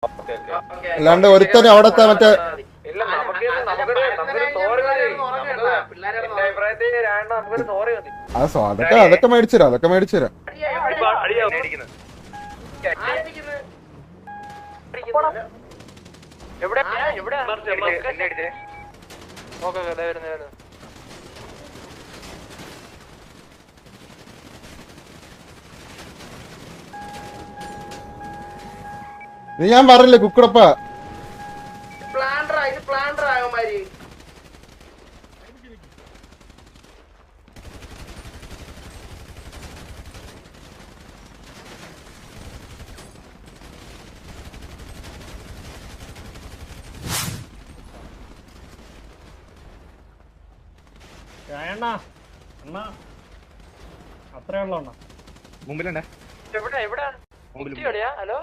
അല്ലാണ്ട് ഒരുത്തന് അവിടത്തെ മറ്റേ അതൊക്കെ മേടിച്ചുതരാം ഞാൻ പറഞ്ഞില്ലേ കുക്കടപ്പ അത്രേ ഉള്ളോ മുമ്പിലുണ്ടേ ഹലോ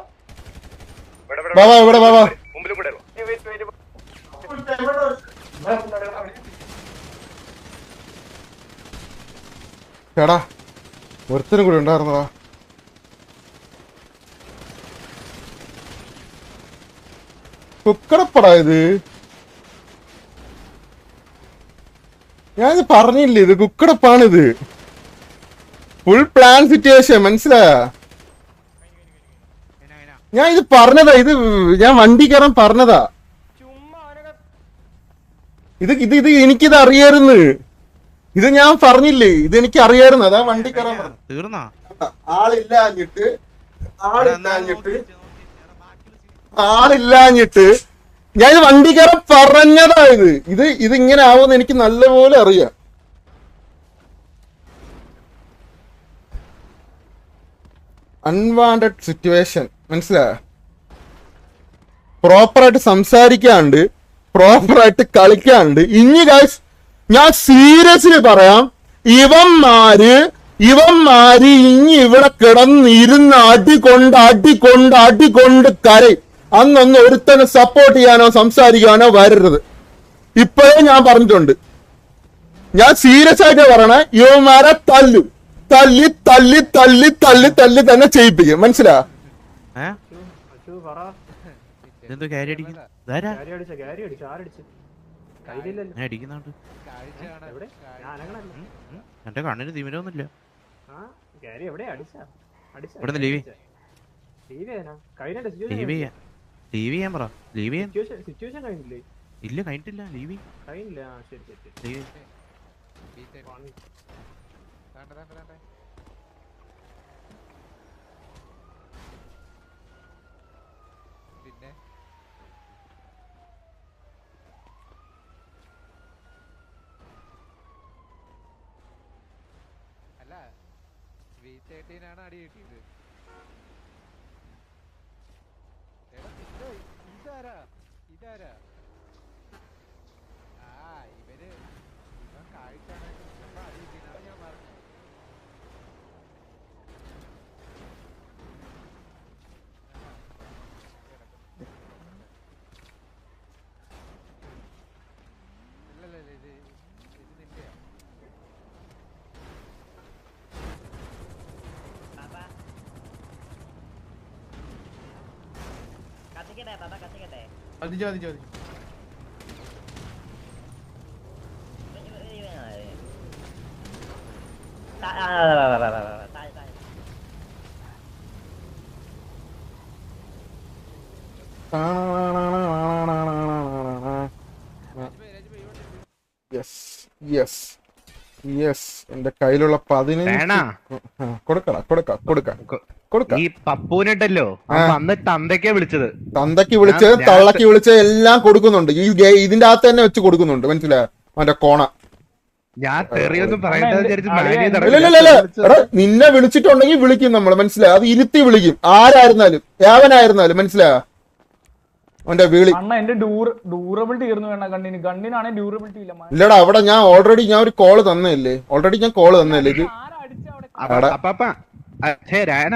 ചേടാ ഒരുത്തനും കൂടി ഉണ്ടായിരുന്നടാ. കുക്കടപ്പടാ ഇത്. ഞാനിത് പറഞ്ഞില്ലേ, ഇത് കുക്കടപ്പാണിത്. ഫുൾ പ്ലാൻ സിറ്റുവേഷൻ മനസ്സിലായ. ഞാൻ ഇത് പറഞ്ഞതാ, ഇത് ഞാൻ വണ്ടി കയറാൻ പറഞ്ഞതാ. ഇത് എനിക്കിത് അറിയായിരുന്നു. ഇത് ഞാൻ പറഞ്ഞില്ലേ, ഇത് എനിക്ക് അറിയായിരുന്നു. അതാ വണ്ടി കയറാൻ പറഞ്ഞു. ആളില്ലാഞ്ഞിട്ട് ഞാൻ ഇത് വണ്ടി കയറാൻ പറഞ്ഞതാ. ഇത് ഇങ്ങനെ ആവുമെന്ന് എനിക്ക് നല്ലപോലെ അറിയാം. അൺവാണ്ടഡ് സിറ്റുവേഷൻ മനസ്സിലായ. പ്രോപ്പറായിട്ട് സംസാരിക്കാണ്ട്, പ്രോപ്പറായിട്ട് കളിക്കാണ്ട്. ഇനി ഗൈസ് ഞാൻ സീരിയസ്ലി പറയാം, ഇവന്മാര് ഇനി ഇവിടെ കിടന്നിരുന്ന് അടികൊണ്ട് കരയും. അന്നൊന്ന് ഒരുത്തനെ സപ്പോർട്ട് ചെയ്യാനോ സംസാരിക്കാനോ വരരുത്. ഇപ്പോഴേ ഞാൻ പറഞ്ഞിട്ടുണ്ട്. ഞാൻ സീരിയസ് ആയിട്ട് പറയണേ, ഇവന്മാരെ തല്ലി തന്നെ ചെയ്യിപ്പിക്കും. മനസ്സിലാ. എന്റെ കണ്ണിന് തിമിരൊന്നുമില്ല. ഇല്ല കഴിഞ്ഞിട്ടില്ല. ലീവ് പിന്നെ അല്ല V13 അടി കിട്ടിയത്. ഇതാരാ ഇവൻ കാഴ്ചയാണ് അടി കിട്ടിയെന്നാണ് ഞാൻ പറഞ്ഞത്. എന്റെ കയ്യിലുള്ള 15 കൊടുക്കാം. ഈ പപ്പൂനിട്ടല്ലോ അന്ന് തന്തയ്ക്ക് വിളിച്ചത്, തള്ളക്ക് വിളിച്ചത് എല്ലാം കൊടുക്കുന്നുണ്ട്. ഇതിന്റെ അകത്ത് തന്നെ വെച്ച് കൊടുക്കുന്നുണ്ട്. മനസ്സിലായോ? അവന്റെ കോണ ഞാൻ തെറിയൊന്നും പറയുന്നത് നിന്നെ വിളിച്ചിട്ടുണ്ടെങ്കിൽ വിളിക്കും നമ്മള്. മനസ്സിലായോ? അത് ഇരുത്തി വിളിക്കും. ആരായിരുന്നാലും ഏവനായിരുന്നാലും. മനസ്സിലായോ? അവന്റെ വിളി. ഇല്ലടാ, അവിടെ ഞാൻ ഓൾറെഡി ഒരു കോള് തന്നല്ലേ. ഇത്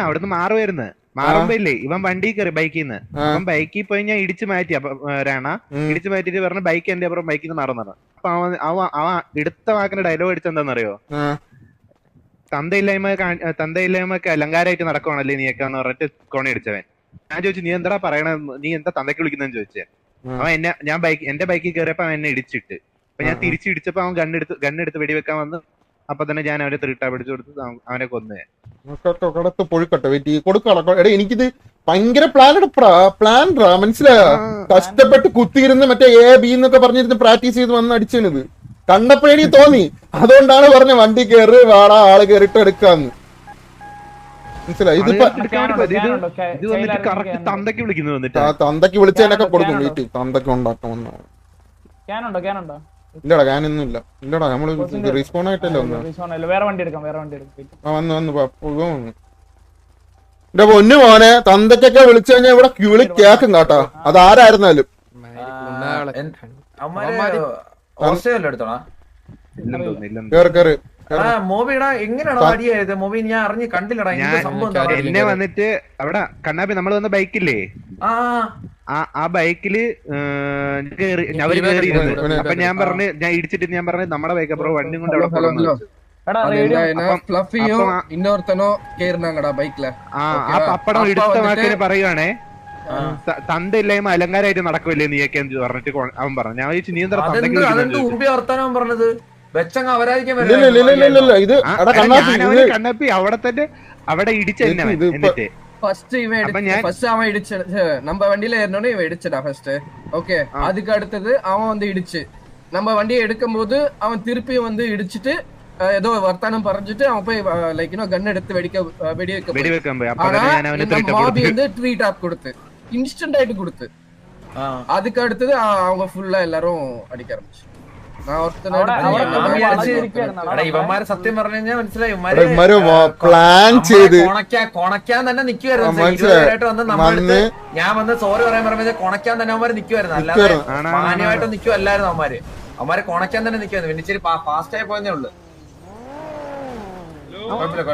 അവിടുന്ന് മാറുമായിരുന്നു. മാറുമ്പോ ഇല്ലേ ഇവൻ വണ്ടി കയറി ബൈക്കിൽ നിന്ന്. അവൻ ബൈക്കിൽ പോയി ഞാൻ ഇടിച്ചു മാറ്റി. രാണ ഇടിച്ചു മാറ്റിട്ട് പറഞ്ഞ ബൈക്ക് എന്റെ അപ്പുറം ബൈക്കിൽ നിന്ന് മാറുന്നതാണ്. അപ്പൊ അവൻ എടുത്ത വാക്കിന്റെ ഡയലോഗ് അടിച്ചെന്താന്നറിയോ? തന്തയില്ലായ്മ അലങ്കാരമായിട്ട് നടക്കുവാണല്ലേ നീക്കാന്ന് പറഞ്ഞിട്ട് കൊണ അടിച്ചവൻ. ഞാൻ ചോദിച്ചു നീ എന്താ പറയണ, നീ എന്താ തന്തയ്ക്ക് വിളിക്കുന്നതെന്ന് ചോദിച്ചേ. അവൻ എന്റെ ബൈക്കിൽ കയറിയപ്പോ അവൻ എന്നെ ഇടിച്ചിട്ട്. അപ്പൊ ഞാൻ തിരിച്ചിടിച്ചപ്പോ അവൻ ഗണ്ണെടുത്ത് വെടിവെക്കാൻ വന്ന്. അപ്പൊ തന്നെ ഞാൻ അവനെ ത്രിട്ടാ പിടിച്ചു കൊടുത്ത് അവനെ കൊന്നു. കടത്ത് പൊഴുക്കട്ടെ വെറ്റി കൊടുക്കണം. എടാ എനിക്കിത് ഭയങ്കര പ്ലാൻ മനസ്സിലായോ? കഷ്ടപ്പെട്ട് കുത്തിയിരുന്ന് മറ്റേ A B എന്നൊക്കെ പറഞ്ഞിരുന്ന് പ്രാക്ടീസ് ചെയ്ത് വന്ന് അടിച്ചത് കണ്ടപ്പോഴേ തോന്നി. അതുകൊണ്ടാണ് പറഞ്ഞ വണ്ടി കയറി വാടാ ആള് കയറിട്ട് എടുക്കാന്ന്. മനസ്സിലായി? ഇതിപ്പോ തന്തയ്ക്ക് വിളിക്കുന്നു വന്നിട്ട് തന്തയ്ക്ക് വിളിച്ചതിനൊക്കെ കൊടുക്കും. വീട്ടിൽ തന്തയ്ക്ക് ഉണ്ടാക്കാമെന്നോ? ഇല്ലടാ ഞാനൊന്നും ഇല്ല. ഇല്ലടാ നമ്മള് റീസ്പോൺ ആയിട്ടല്ലേ വന്നു. വന്നു എന്റെ പൊന്നു മോനെ, തന്തയ്ക്കൊക്കെ വിളിച്ചു കഴിഞ്ഞാൽ ഇവിടെ ക്യൂളി കേക്കും കേട്ടോ. അതാരായിരുന്നാലും കേറി എന്നെ വന്നിട്ട് അവിടെ കണ്ണാപ്പി നമ്മള് വന്ന ബൈക്കില്ലേ, ആ ബൈക്കില് അവര് കയറിയിരുന്നു. അപ്പൊ ഞാൻ പറഞ്ഞു, ഞാൻ ഇടിച്ചിട്ട് ഞാൻ പറഞ്ഞു നമ്മുടെ ബൈക്ക് ബ്രോ വണ്ടി കൊണ്ട് അവിടെ പോകുന്നു. പപ്പടം എടുത്ത വാക്കിന് പറയുവാണേ, തന്ത ഇല്ലായ്മ അലങ്കാരമായിട്ട് നടക്കുമല്ലേ നീയൊക്കെ എന്ന് പറഞ്ഞിട്ട് അവൻ പറഞ്ഞു. ഞാൻ ചോദിച്ചു നീ എന്താ കണ്ണപ്പി അവിടെ തന്നെ അവിടെ ഇടിച്ചു തന്നെ. എന്നിട്ട് ஃபர்ஸ்ட் அவன் இடிச்சு நம்ம வண்டியில ஏறனோட இவன் இடிச்சடா ஃபர்ஸ்ட். ஓகே, அதுக்கு அடுத்தது அவன் வந்து இடிச்சு நம்ம வண்டியை எடுக்கும் போது அவன் திருப்பி வந்து இடிச்சிட்டு ஏதோ வர்த்தானம் பறஞ்சிட்டு அவன் போய் லைக் இன்னும் கன் எடுத்து வெடிக்க மாபி வந்து ட்ரீட் ஆப் கொடுத்து இன்ஸ்டன்ட் ஆயிட்டு கொடுத்து அதுக்கு அடுத்தது அவங்க ஃபுல்லா எல்லாரும் அடிக்க ஆரம்பிச்சு. ഇവന്മാരെ സത്യം പറഞ്ഞു കഴിഞ്ഞാൽ മനസ്സിലായി, പ്ലാൻ ചെയ്ത് കൊണക്കാൻ തന്നെ നിക്കുവായിരുന്നു. ഞാൻ വന്ന് സോറി പറയാൻ പറയുമ്പോ കൊണക്കാൻ തന്നെ അവന്മാര് നിക്കുവായിരുന്നു. അല്ലാതെ മാന്യമായിട്ട് നിക്കുവല്ലായിരുന്നു അവന്മാര് കൊണക്കാൻ തന്നെ നിക്കുവായിരുന്നു. പിന്നെ ഇച്ചിരി ഫാസ്റ്റ് ആയി പോയെന്നേ ഉള്ളു.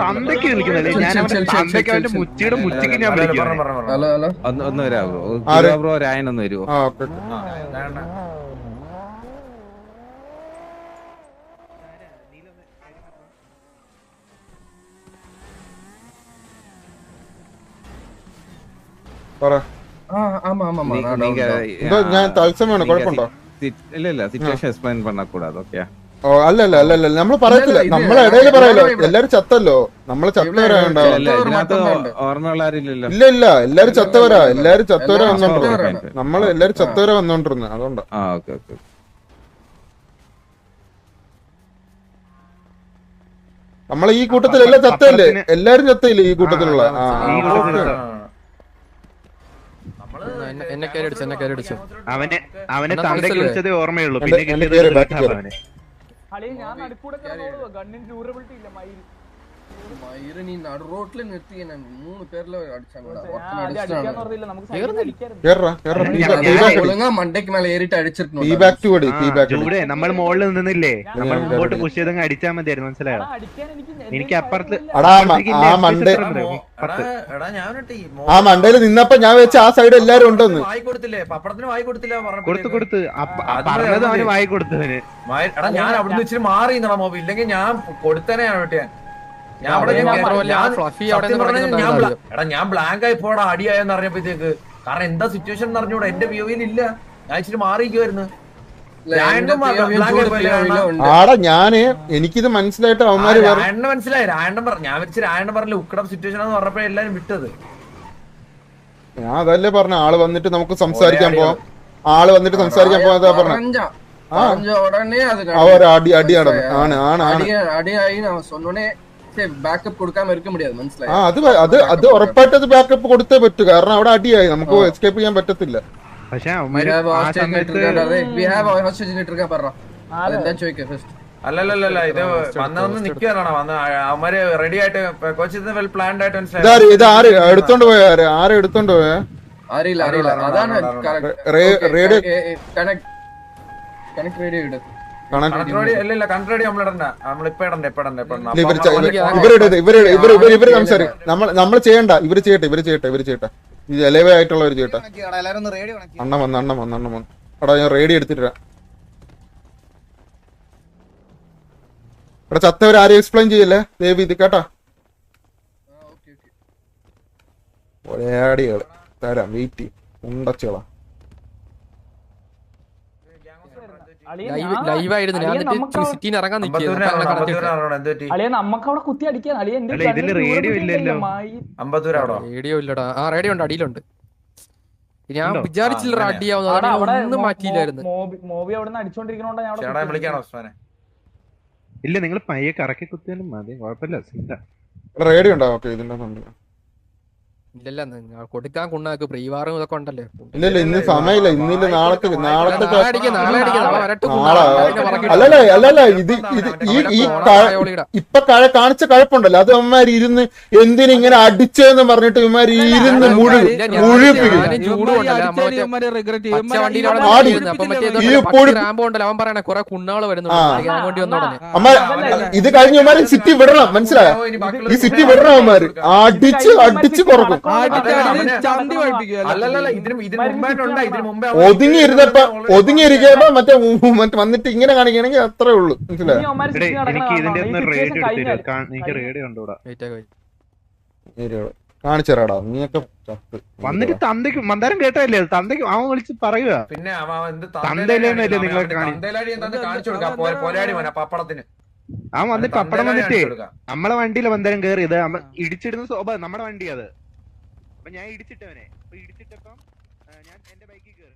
തന്തയ്ക്ക് വിളിക്കുന്നല്ലേ, ഞാൻ മുച്ചിയുടെ മുച്ചിക്ക് ഞാൻ ഒന്ന് വരാമോ ബ്രോ? രായനൊന്ന് വരുമോ? ഞാൻ തത്സമയാണ്. കുഴപ്പമുണ്ടോ? ഇല്ല സിറ്റുവേഷൻ എക്സ്പ്ലെയിൻ பண்ணக்கூடாது. ഓക്കേ? അല്ലല്ല നമ്മള് പറയത്തില്ല, നമ്മളെ ഇടയിൽ പറയല്ലോ. എല്ലാരും ചത്തല്ലോ, നമ്മള് ചത്തവരാണ്ടാവും. ഇല്ല എല്ലാരും ചത്തവരാ വന്നോണ്ടിരുന്നത്. നമ്മള് എല്ലാരും ചത്തവരാ വന്നോണ്ടിരുന്നത്. അതുകൊണ്ടാ. നമ്മളെ ഈ കൂട്ടത്തിലെല്ലാം ചത്തല്ലേ? എല്ലാരും ചത്തയില്ലേ ഈ കൂട്ടത്തിലുള്ള? അവനെ തന്തയ്ക്ക് വിളിച്ചതേ ഓർമ്മയുള്ളൂ. പിന്നെ ரோட்ல நிறுத்தி மூணு பேர்ல ஒழுங்கா மண்டைக்கு மேல ஏறிட்டு அடிச்சிருக்கணும். നമ്മൾ മുകളിൽ നിന്നില്ലേ, നമ്മൾ മുമ്പോട്ട് പുഷ് ചെയ്തങ്ങ് അടിച്ചാൽ മതിയായിരുന്നു. മനസ്സിലായോ? എനിക്ക് അപ്പുറത്ത് ആ മണ്ടയില് നിന്നപ്പോ ഞാൻ വെച്ച ആ സൈഡ് എല്ലാരും ഉണ്ടെന്ന് കൊടുത്ത് പറഞ്ഞത് അവന് വായി കൊടുത്തവന്. ഞാൻ അവിടുന്ന് ഇച്ചിരി മാറി മൊബൈൽ ഇല്ലെങ്കിൽ ഞാൻ കൊടുത്തനെയാണ് വെട്ടിയാൻ. ഞാൻ ബ്ലാങ്ക് ആയി പോടാ അടിയായെന്ന് അറിഞ്ഞപ്പോഴത്തേക്ക്. കാരണം എന്താ സിറ്റുവേഷൻ എന്ന് അറിഞ്ഞൂടാ. എന്റെ വ്യൂവിൽ ഇല്ല, ഞാൻ ഇച്ചിരി മാറിയിരിക്കുവായിരുന്നു. ഞാന് എനിക്കിത് മനസ്സിലായിട്ട് അവന്മാര് മനസ്സിലായി. രായണ്ണൻ പറഞ്ഞു, ഞാൻ വെച്ച് രായണ്ണൻ പറഞ്ഞില്ല ഉക്കട സിറ്റുവേഷൻ എന്ന് പറഞ്ഞപ്പോ എല്ലാരും വിട്ടത്. ഞാൻ അതല്ലേ പറഞ്ഞ ആള് വന്നിട്ട് നമുക്ക് സംസാരിക്കാൻ പോവാം. ആള് വന്നിട്ട് സംസാരിക്കാൻ പോവാ പറഞ്ഞ അടിയാണ്. அடியாயி நான் சொன்னோனே ബാക്കപ്പ് കൊടുക്കാമ இருக்க முடியாது. മനസ്സിലായി? അത് ഉറപ്പായിട്ട് അത് ബാക്കപ്പ് കൊടുത്തേ പറ്റൂ. കാരണം അവിടെ അടിയായി, നമുക്ക് എസ്കേപ്പ് ചെയ്യാൻ പറ്റത്തില്ല. പക്ഷെ അല്ലല്ല ഇത് വന്നൊന്ന് നിക്കുവാനാണോ? വന്ന് അവന്മാര് റെഡി ആയിട്ട് വെൽ പ്ലാൻഡ് ആയിട്ട് മനസ്സിലായി. ഇത് ആര് എടുത്തോണ്ട് പോയാ? ആരെ എടുത്തോണ്ട് പോയാ? അറിയില്ല. അതാണ് റേഡിയോ കണക്ട് റേഡിയോ ഇടും. ഇവര് സംസാരിക്കും. നമ്മൾ ചെയ്യണ്ട, ഇവര് ചെയ്യട്ടെ. ഇത് എലവേ ആയിട്ടുള്ളവർ ചെയ്യട്ടെ. അണ്ണ വന്ന് എടാ ഞാൻ റേഡിയോ എടുത്തിട്ടാ. ഇവിടെ ചത്തവർ ആരും എക്സ്പ്ലെയിൻ ചെയ്യല്ലേ ദേവി ഇത് കേട്ടാ. ഒരേ അടികള് തരാം വെയിറ്റ് ഉണ്ടച്ചോളാം. ലൈവായിരുന്നു ഞാൻ സിറ്റിന്ന് ഇറങ്ങാൻ അളിയ നമുക്ക് അവിടെ കുത്തി അടിക്കാൻ അളിയ ഇതില് റേഡിയോ ഇല്ലല്ലോ. റേഡിയോ ഇല്ലടാ. ആ റേഡിയോ ഉണ്ട്, അടിയിലുണ്ട്. ഞാൻ വിചാരിച്ചില്ല അടിയാവുന്ന മാറ്റിയില്ലായിരുന്നു. മോബി അവിടെ നിന്ന് അടിച്ചോണ്ടിരിക്കണോണ്ടാ ഞാൻ ഇല്ല, നിങ്ങൾ പയ്യെ കറക്കി കുത്തിയാലും മതി, കുഴപ്പമില്ല. റേഡിയോ ഉണ്ടാവും. ഓക്കെ ഇതിന്റെ ഇല്ലല്ല കൊടുക്കാൻ കുണ്ണാക്ക് പ്രീവാറും ഇതൊക്കെ ഉണ്ടല്ലേ. ഇല്ലല്ല ഇന്ന് സമയമില്ല. ഇന്നില്ല നാളത്തെ അല്ലല്ല ഇത് ഇപ്പൊ കാണിച്ച കഴപ്പുണ്ടല്ലോ, അത് അവന്മാര് ഇരുന്ന് എന്തിനിങ്ങനെ അടിച്ചെന്ന് പറഞ്ഞിട്ട് ഇവന്മാര് ഇരുന്ന് മുഴുപ്പിക്കും. ഇത് കഴിഞ്ഞ ഇവന്മാര് സിറ്റി വിടണം, മനസ്സിലായോ? ഈ സിറ്റി വിടണം അവന്മാര് അടിച്ച് കുറക്കും. ഒതുങ്ങിയിരിക്കുമ്പോ മറ്റേ വന്നിട്ട് ഇങ്ങനെ കാണിക്കുകയാണെങ്കിൽ അത്രേ ഉള്ളൂ, മനസ്സിലായോ? കാണിച്ചറാടാ നീയൊക്കെ വന്നിട്ട് തന്തയ്ക്ക് മന്ദാരം കേട്ടല്ലേ, തന്തയ്ക്ക് അവൻ വിളിച്ച് പറയുക. പിന്നെ തന്തയിലല്ലേ നിങ്ങളെ പപ്പടത്തിന് അവൻ വന്നിട്ട് പപ്പടം വന്നിട്ടേ നമ്മളെ വണ്ടിയിലെ മന്ദാരം കേറിയത് ഇടിച്ചിടുന്ന സ്വഭാവം നമ്മുടെ വണ്ടി അത്. അപ്പൊ ഞാൻ ഇടിച്ചിട്ടവനെ ഇടിച്ചിട്ടപ്പം ഞാൻ എന്റെ ബൈക്കിൽ കയറി.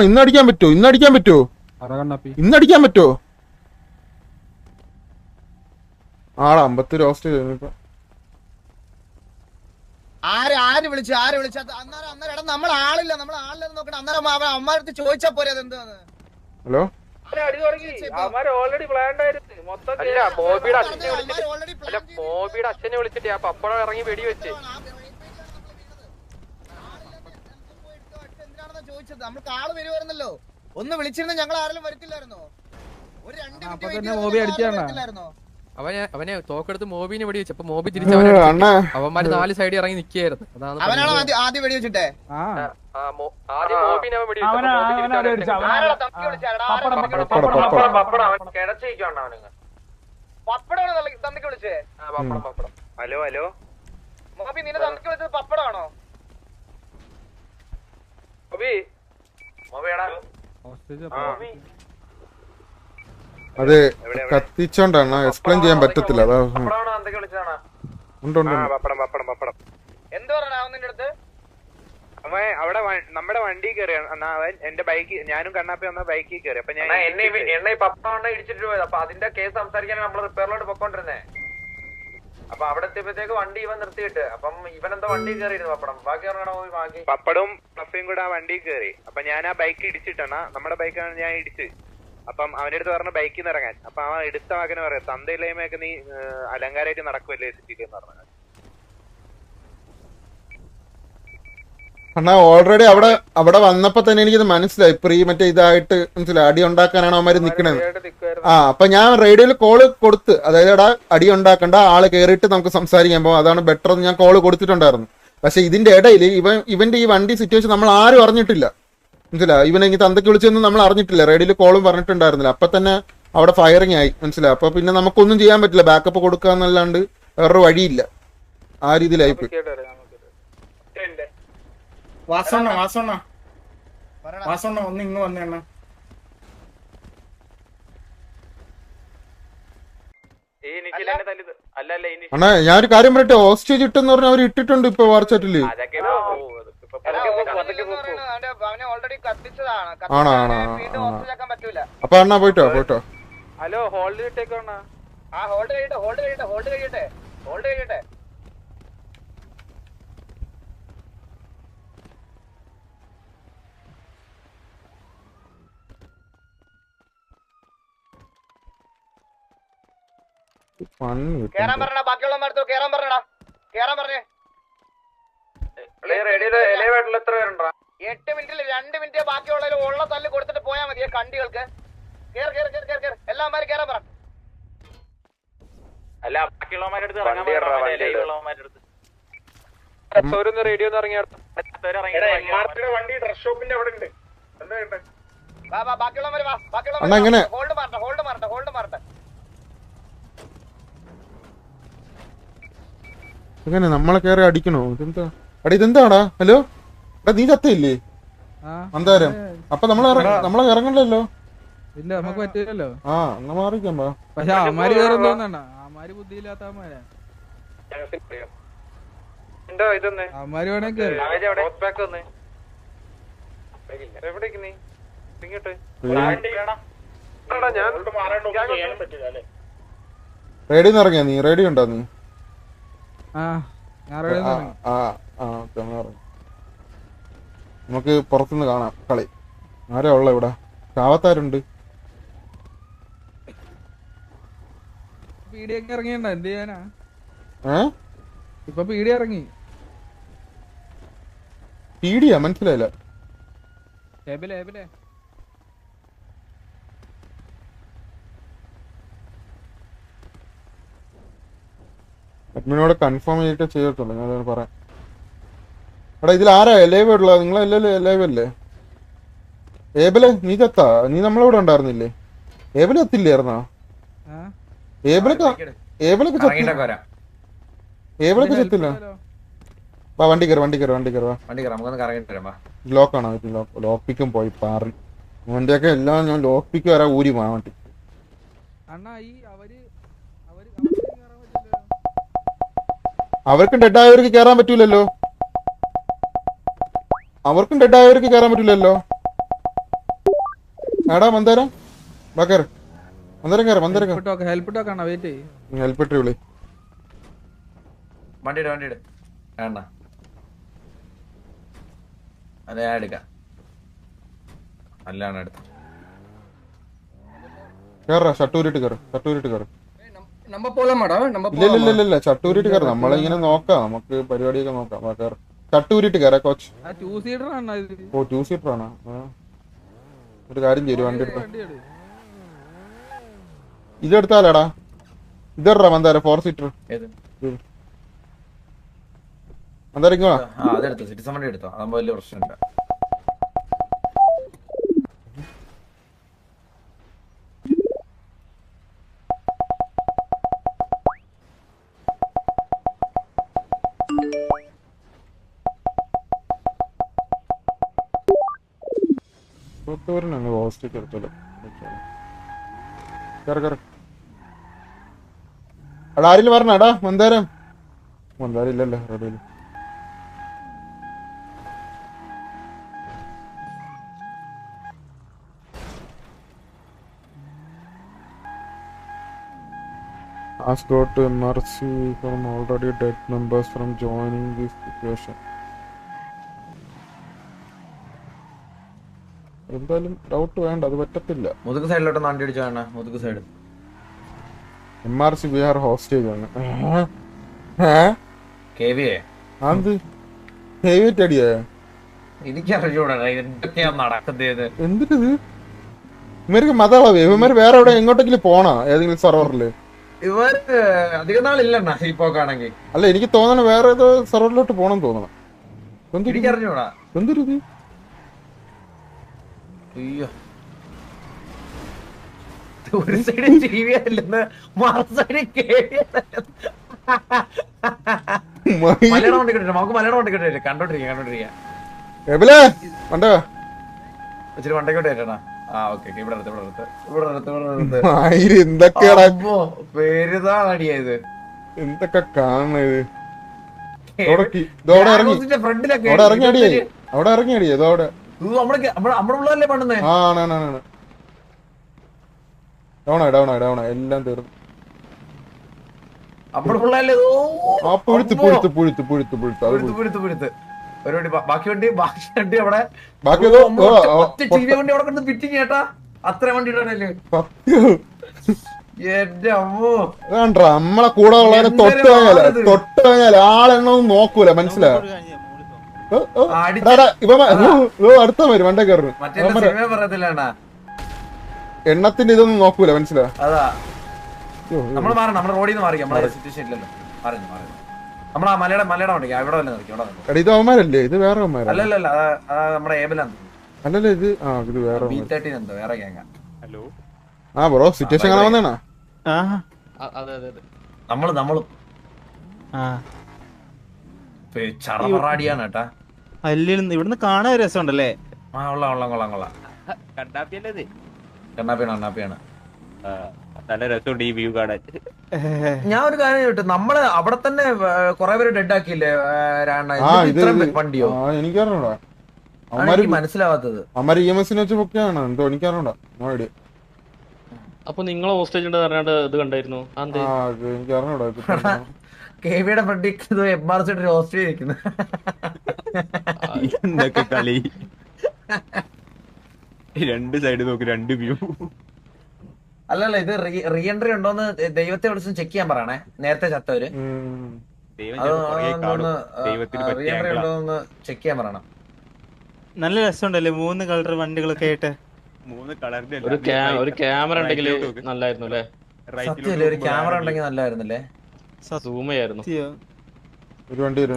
ഇന്നടിക്കാൻ പറ്റുമോ? ഇന്നടിക്കാൻ പറ്റുമോ? ആളാ 50 റോസ്റ്റ് കഴിഞ്ഞപ്പോ ആര് വിളിച്ചു അന്നേരം നമ്മൾ ആളില്ല നോക്കണം. അന്നേരം അമ്മടുത്ത് ചോദിച്ചാ പോരെ അതെന്താന്ന്. ഹലോ മോബിയുടെ അച്ഛനെ വിളിച്ചിട്ട് ആ പപ്പടം ഇറങ്ങി വെടിവെച്ച് ചോദിച്ചത്. നമ്മൾക്ക് ആള് വരുവായിരുന്നല്ലോ, ഒന്ന് വിളിച്ചിരുന്ന ഞങ്ങൾ ആരെങ്കിലും വരത്തില്ലായിരുന്നോ? ഒരു 2 മിനിറ്റ് അവനെ തോക്കെടുത്ത് മോബിനെ വെടി വെച്ചു. അപ്പൊ മോബി തിരിച്ച് അവന്മാര് 4 സൈഡിൽ ഇറങ്ങി നിൽക്കുകയായിരുന്നു. അവനാണോ ആദ്യം വെടി വെച്ചിട്ടേ? ആദ്യം മോബിനെ വെടി പപ്പടമാണോ തന്നിക്ക് വിളിച്ചേ? ഹലോ മോബി നിന്നെ തന്നിക്ക് വിളിച്ചത് പപ്പടമാണോ? അത് കത്തിച്ചോണ്ടാണ്, എക്സ്പ്ലെയിൻ ചെയ്യാൻ പറ്റത്തില്ല. അതാ ഉണ്ട്. എന്ത് പറഞ്ഞാ നിന്റെ അടുത്ത്? അവൻ അവിടെ നമ്മുടെ വണ്ടി കയറിയ അവൻ എന്റെ ബൈക്ക്, ഞാനും കണ്ണാപ്പി വന്ന ബൈക്കിൽ കയറി. അപ്പൊ ഞാൻ എന്നെ പപ്പടം ഇടിച്ചിട്ട് പോയത്. അപ്പൊ അതിന്റെ കേസ് സംസാരിക്കാൻ നമ്മൾ റിപ്പയറിലോട്ട് പൊക്കോണ്ടിരുന്നേ. അപ്പൊ അവിടെ എത്തിയപ്പോഴത്തേക്ക് വണ്ടി ഇവൻ നിർത്തിയിട്ട്, അപ്പം ഇവൻ എന്താ വണ്ടി കയറിയിരുന്നു പപ്പടം. ബാക്കി ബാക്കി പപ്പടവും പ്ലഫയും കൂടെ ആ വണ്ടി കയറി. അപ്പൊ ഞാൻ ആ ബൈക്ക് ഇടിച്ചിട്ടാണ്, നമ്മുടെ ബൈക്കാണ് ഞാൻ ഇടിച്ച്. അപ്പം അവന്റെ അടുത്ത് പറഞ്ഞ ബൈക്കിൽ നിന്ന് ഇറങ്ങാൻ. അപ്പൊ അവൻ എടുത്ത വാക്കിന് പറയാം, തന്തയിലേമൊക്കെ നീ അലങ്കാരമായിട്ട് നടക്കുമല്ലേ സിറ്റിയിൽ എന്ന് പറഞ്ഞു. അണ്ണാ ഓൾറെഡി അവിടെ വന്നപ്പോ തന്നെ എനിക്കിത് മനസ്സിലായി. മറ്റേ ഇതായിട്ട് മനസ്സിലായി, അടി ഉണ്ടാക്കാനാണ് അവന്മാര് നിക്കണത്. അപ്പൊ ഞാൻ റേഡിയോയിൽ കോള് കൊടുത്ത്, അതായത് എടാ അടി ഉണ്ടാക്കണ്ട, ആള് കേറിയിട്ട് നമുക്ക് സംസാരിക്കാൻ പോകാം, അതാണ് ബെറ്റർ എന്ന് ഞാൻ കോള് കൊടുത്തിട്ടുണ്ടായിരുന്നു. പക്ഷെ ഇതിന്റെ ഇടയിൽ ഇവന്റെ ഈ വണ്ടി സിറ്റുവേഷൻ നമ്മൾ ആരും അറിഞ്ഞിട്ടില്ല, മനസ്സിലായി. ഇവനെ എനിക്ക് തന്തയ്ക്ക് വിളിച്ചൊന്നും നമ്മൾ അറിഞ്ഞിട്ടില്ല, റേഡിയോയിൽ കോളും പറഞ്ഞിട്ടുണ്ടായിരുന്നില്ല. അപ്പൊ തന്നെ അവിടെ ഫയറിങ് ആയി, മനസ്സിലായി. അപ്പൊ പിന്നെ നമുക്കൊന്നും ചെയ്യാൻ പറ്റില്ല, ബാക്കപ്പ് കൊടുക്കാന്നല്ലാണ്ട് വേറൊരു വഴിയില്ല. ആ രീതിയിലായിപ്പോയി. വാസണ്ണ ഒന്ന് ഇങ്ങ് വന്നേണ്ണ. അണ്ണാ ഞാനൊരു കാര്യം പറയട്ടെ, ഹോസ്റ്റേജ് ഇട്ടെന്ന് പറഞ്ഞാൽ അവർ ഇട്ടിട്ടുണ്ട് ഇപ്പൊ വാട്സാപ്പില്. ആണോ? അപ്പൊ അണ്ണാ പോയിട്ടോ. Hello hold ചെയ്തിട്ടേക്കോണ്ണ. ഹോൾഡ് കഴിയട്ടെ. കേറാൻ പറഞ്ഞ ബാക്കിയുള്ള കേറാൻ പറഞ്ഞേ. 8 മിനിറ്റിൽ 2 മിനിറ്റ് ബാക്കിയുള്ളതിൽ ഉള്ള തല്ല് കൊടുത്തിട്ട് പോയാൽ മതിയെ കണ്ടികൾക്ക്. എല്ലാമാരും കേറാൻ പറ. അല്ല ബാക്കിയുള്ളവന്മാരെടുത്ത് റേഡിയോ വണ്ടി ഡ്രസ് ഷോപ്പിന്റെ അവിടെ ഉണ്ട്. ബാക്കിയുള്ളവന്മാര് ഹോൾഡ് മാറട്ടെ. എങ്ങനെ നമ്മളെ കയറി അടിക്കണോ? ഇതെന്താ എടാ ഇതെന്താടാ? ഹലോ എടാ നീ ചത്തയില്ലേ മന്ദാരം? അപ്പൊ നമ്മളെ ഇറങ്ങണ്ടല്ലോ. ഇല്ല നമുക്ക് പറ്റില്ലല്ലോ. ആ എന്നാ മാറിക്കാം. പക്ഷെ അവന്മാര് കയറും തോന്നണ്ട, അവന്മാര് ബുദ്ധിയില്ലാത്ത അവന്മാര് വേണേ കയറി. റേഡിയോന്ന് ഇറങ്ങിയാ നീ? റേഡിയോ ഉണ്ടോ നീ? നമുക്ക് പുറത്തുനിന്ന് കാണാം കളി. ആരാ ഉള്ള ഇവിടെ? കാവത്താരുണ്ട്? പീഡിയൊക്കെ ഇറങ്ങിയണ്ട, എന്ത് ചെയ്യാനാ? ഇപ്പൊ പീഡി ഇറങ്ങി. പീഡിയാ? മനസ്സിലായില്ല. അഡ്മിനോട് കൺഫേം ചെയ്തിട്ട് ചെയ്യത്തുള്ളൂ. ഞാൻ പറയാം. എടാ ഇതിൽ ആരാ ലൈവ് ഉള്ള? നിങ്ങളല്ലേ ലൈവ് അല്ലേ? ഏബില് നീ ചത്താ? നീ നമ്മളവിടെ ഉണ്ടായിരുന്നില്ലേ? ഏബില് എത്തില്ലായിരുന്നോ? ഏബിലൊക്കെ ചത്തില്ല. വണ്ടി കയറി. ലോക്കാണോ? ലോക്ക് പിക്കും പോയി പാറി. വണ്ടിയൊക്കെ എല്ലാം ഞാൻ ലോക്ക് പിക്ക് വരാ ഊരി വണ്ടി. അവർക്കും ഡെഡായവർക്ക് കയറാൻ പറ്റൂലല്ലോ. എടാ മന്ദാരം ഹെൽപ്പിട്ട് വിളി. കേറാ ഷട്ടൂരിട്ട് കയറ്. ഇല്ല ചട്ടൂരിട്ട് കയറി. നമ്മളിങ്ങനെ നോക്കാം, നമുക്ക് പരിപാടിയൊക്കെ നോക്കാം. ചട്ടൂരിട്ട് കയറാ കോച്ച്. ഓ 2 സീറ്റർ ആണോ? ഒരു കാര്യം ചെയ്തു, വണ്ടി എടുത്ത ഇതെടുത്താലാടാ. ഇതെടാ മന്ദാര 4 സീറ്റർ. മന്ദാരിക്കോ എടുത്തോ, അതാകുമ്പോ വലിയ പ്രശ്നമില്ല. എടാ ആരില് പറഞ്ഞാടാ? മന്ദാരം ഇല്ലല്ലോ റെഡിയില്. Ask God to mercy from already dead members from joining this situation. എന്തായാലും ഡൗട്ട് വേണ്ട, അത് പറ്റത്തില്ല. മുതുക് സൈഡിലോട്ട് വണ്ടി അടിച്ചു വേണ. മുതുക് സൈഡ് MRC ബിഹാർ ഹോസ്റ്റേജ് ആണ്. എന്തിട്ടത്? ഇവർക്ക് മതളവേ? ഇവന്മാര് വേറെ എവിടെ എങ്ങോട്ടെങ്കിലും പോണോ? ഏതെങ്കിലും സെർവറില്? ഇവര് അധികം നാളില്ലണ്ണ ഈ പോക്കാണെങ്കിൽ. അല്ല എനിക്ക് തോന്നണ വേറെ ഏതോ സെർവറിലോട്ട് പോണം തോന്നണം. എനിക്കറിഞ്ഞൂടാ എന്തൊരു അയ്യോ ഒരു സൈഡ് ടിവി അല്ലെന്ന് മറു സൈഡ് മലയാളം വണ്ടി കിട്ടില്ല. നമുക്ക് മലയാളം വണ്ടി കിട്ടില്ല. കണ്ടോണ്ടിരിക്കാം ഇച്ചിരി വണ്ടക്കോട്ട് കയറ്റണ. ആ ഓക്കെ ഇവിടെ പെരുതാടിയത് എന്തൊക്കെ കാണണത്. അവിടെ ഇറങ്ങിയടിയേ ഇതോടെ നമ്മളെ പണ്ടുന്നേ. ഡൗണ എല്ലാം തീർന്നു. ബാക്കി വണ്ടി അവിടെ ഫിറ്റിങ് ചേട്ടാ. അത്ര വണ്ടി എന്റെ അമ്മോ. നമ്മളെ കൂടെ ഉള്ളവരെ തൊട്ട് കഴിഞ്ഞാൽ ആളെണ്ണൊന്നും നോക്കൂല. മനസ്സിലായോ? അടുത്ത വരും വണ്ടി കയറുന്നു. എണ്ണത്തിന്റെ ഇതൊന്നും നോക്കൂല. മനസ്സിലായോ? അതാ നമ്മള് മാറണം. നമ്മുടെ റോഡിൽ നിന്ന് മാറി. നമ്മളെ സിറ്റുവേഷൻ ഇല്ലല്ലോ. നമ്മളാ മലയുടെ വണ്ടി ഇവിടെ വല്ല. ഇത് അവന്മാരല്ലേ? ഇത് വേറെ അവന്മാരാ? അല്ലല്ല നമ്മുടെ ഏബിലാണ്. അല്ലല്ല ഇത് ഇത് വേറെ വേറെ ഗ്യാങ്ങാ. ബ്രോ സിറ്റുവേഷൻ കാണാൻ വന്നേണാ? നമ്മളും ചറപറാടിയാണ് കേട്ടാ. ഇവിടുന്ന് കാണാൻ രസമുണ്ടല്ലേ? ആ കൊള്ളാം. കണ്ണാപ്പിയാണ്. നല്ല രസമുണ്ട് ഈ വ്യൂ കാണാൻ. ഞാൻ ഒരു കാര്യം ചോദിച്ചു, നമ്മള് അവിടെ തന്നെ കൊറേ പേര് ഡെഡ് ആക്കിയില്ലേ വണ്ടിയോ? എനിക്കറിഞ്ഞൂടാ, എനിക്ക് മനസ്സിലാവാത്തത്. അമ്മ EMS വെച്ച് പൊക്കെയാണ് എന്തോ എനിക്കറിഞ്ഞൂടാ. അപ്പൊ നിങ്ങൾ ഹോസ്റ്റേജിന്റെ ഇത് കണ്ടായിരുന്നു? എനിക്കറിഞ്ഞൂടാ. കെവിയുടെ ഫ്രണ്ടിൽ MRC ഹോസ്റ്റേജ് ഇരിക്കുന്നു. കളി രണ്ട് സൈഡ് നോക്കി, രണ്ട് വ്യൂ. അല്ലല്ല, ഇത് റീ എൻട്രി ഉണ്ടോന്ന് ദൈവത്തെ വിളിച്ച് ചെക്ക് ചെയ്യാൻ പറയണേ. നേരത്തെ ചത്തവര് റീ എൻട്രി ഉണ്ടോന്ന് ചെക്ക് ചെയ്യാൻ പറയണം. നല്ല രസമുണ്ടല്ലേ 3 കളർ വണ്ടികളൊക്കെ ആയിട്ട്? 3 കളറിന്റെ ഒരു ക്യാമറ ഉണ്ടെങ്കിൽ നല്ലായിരുന്നു അല്ലേ? സത്യല്ലേ, ഒരു ക്യാമറ ഉണ്ടെങ്കിൽ നല്ലായിരുന്നല്ലേ? സൂം ചെയ്യായിരുന്നു.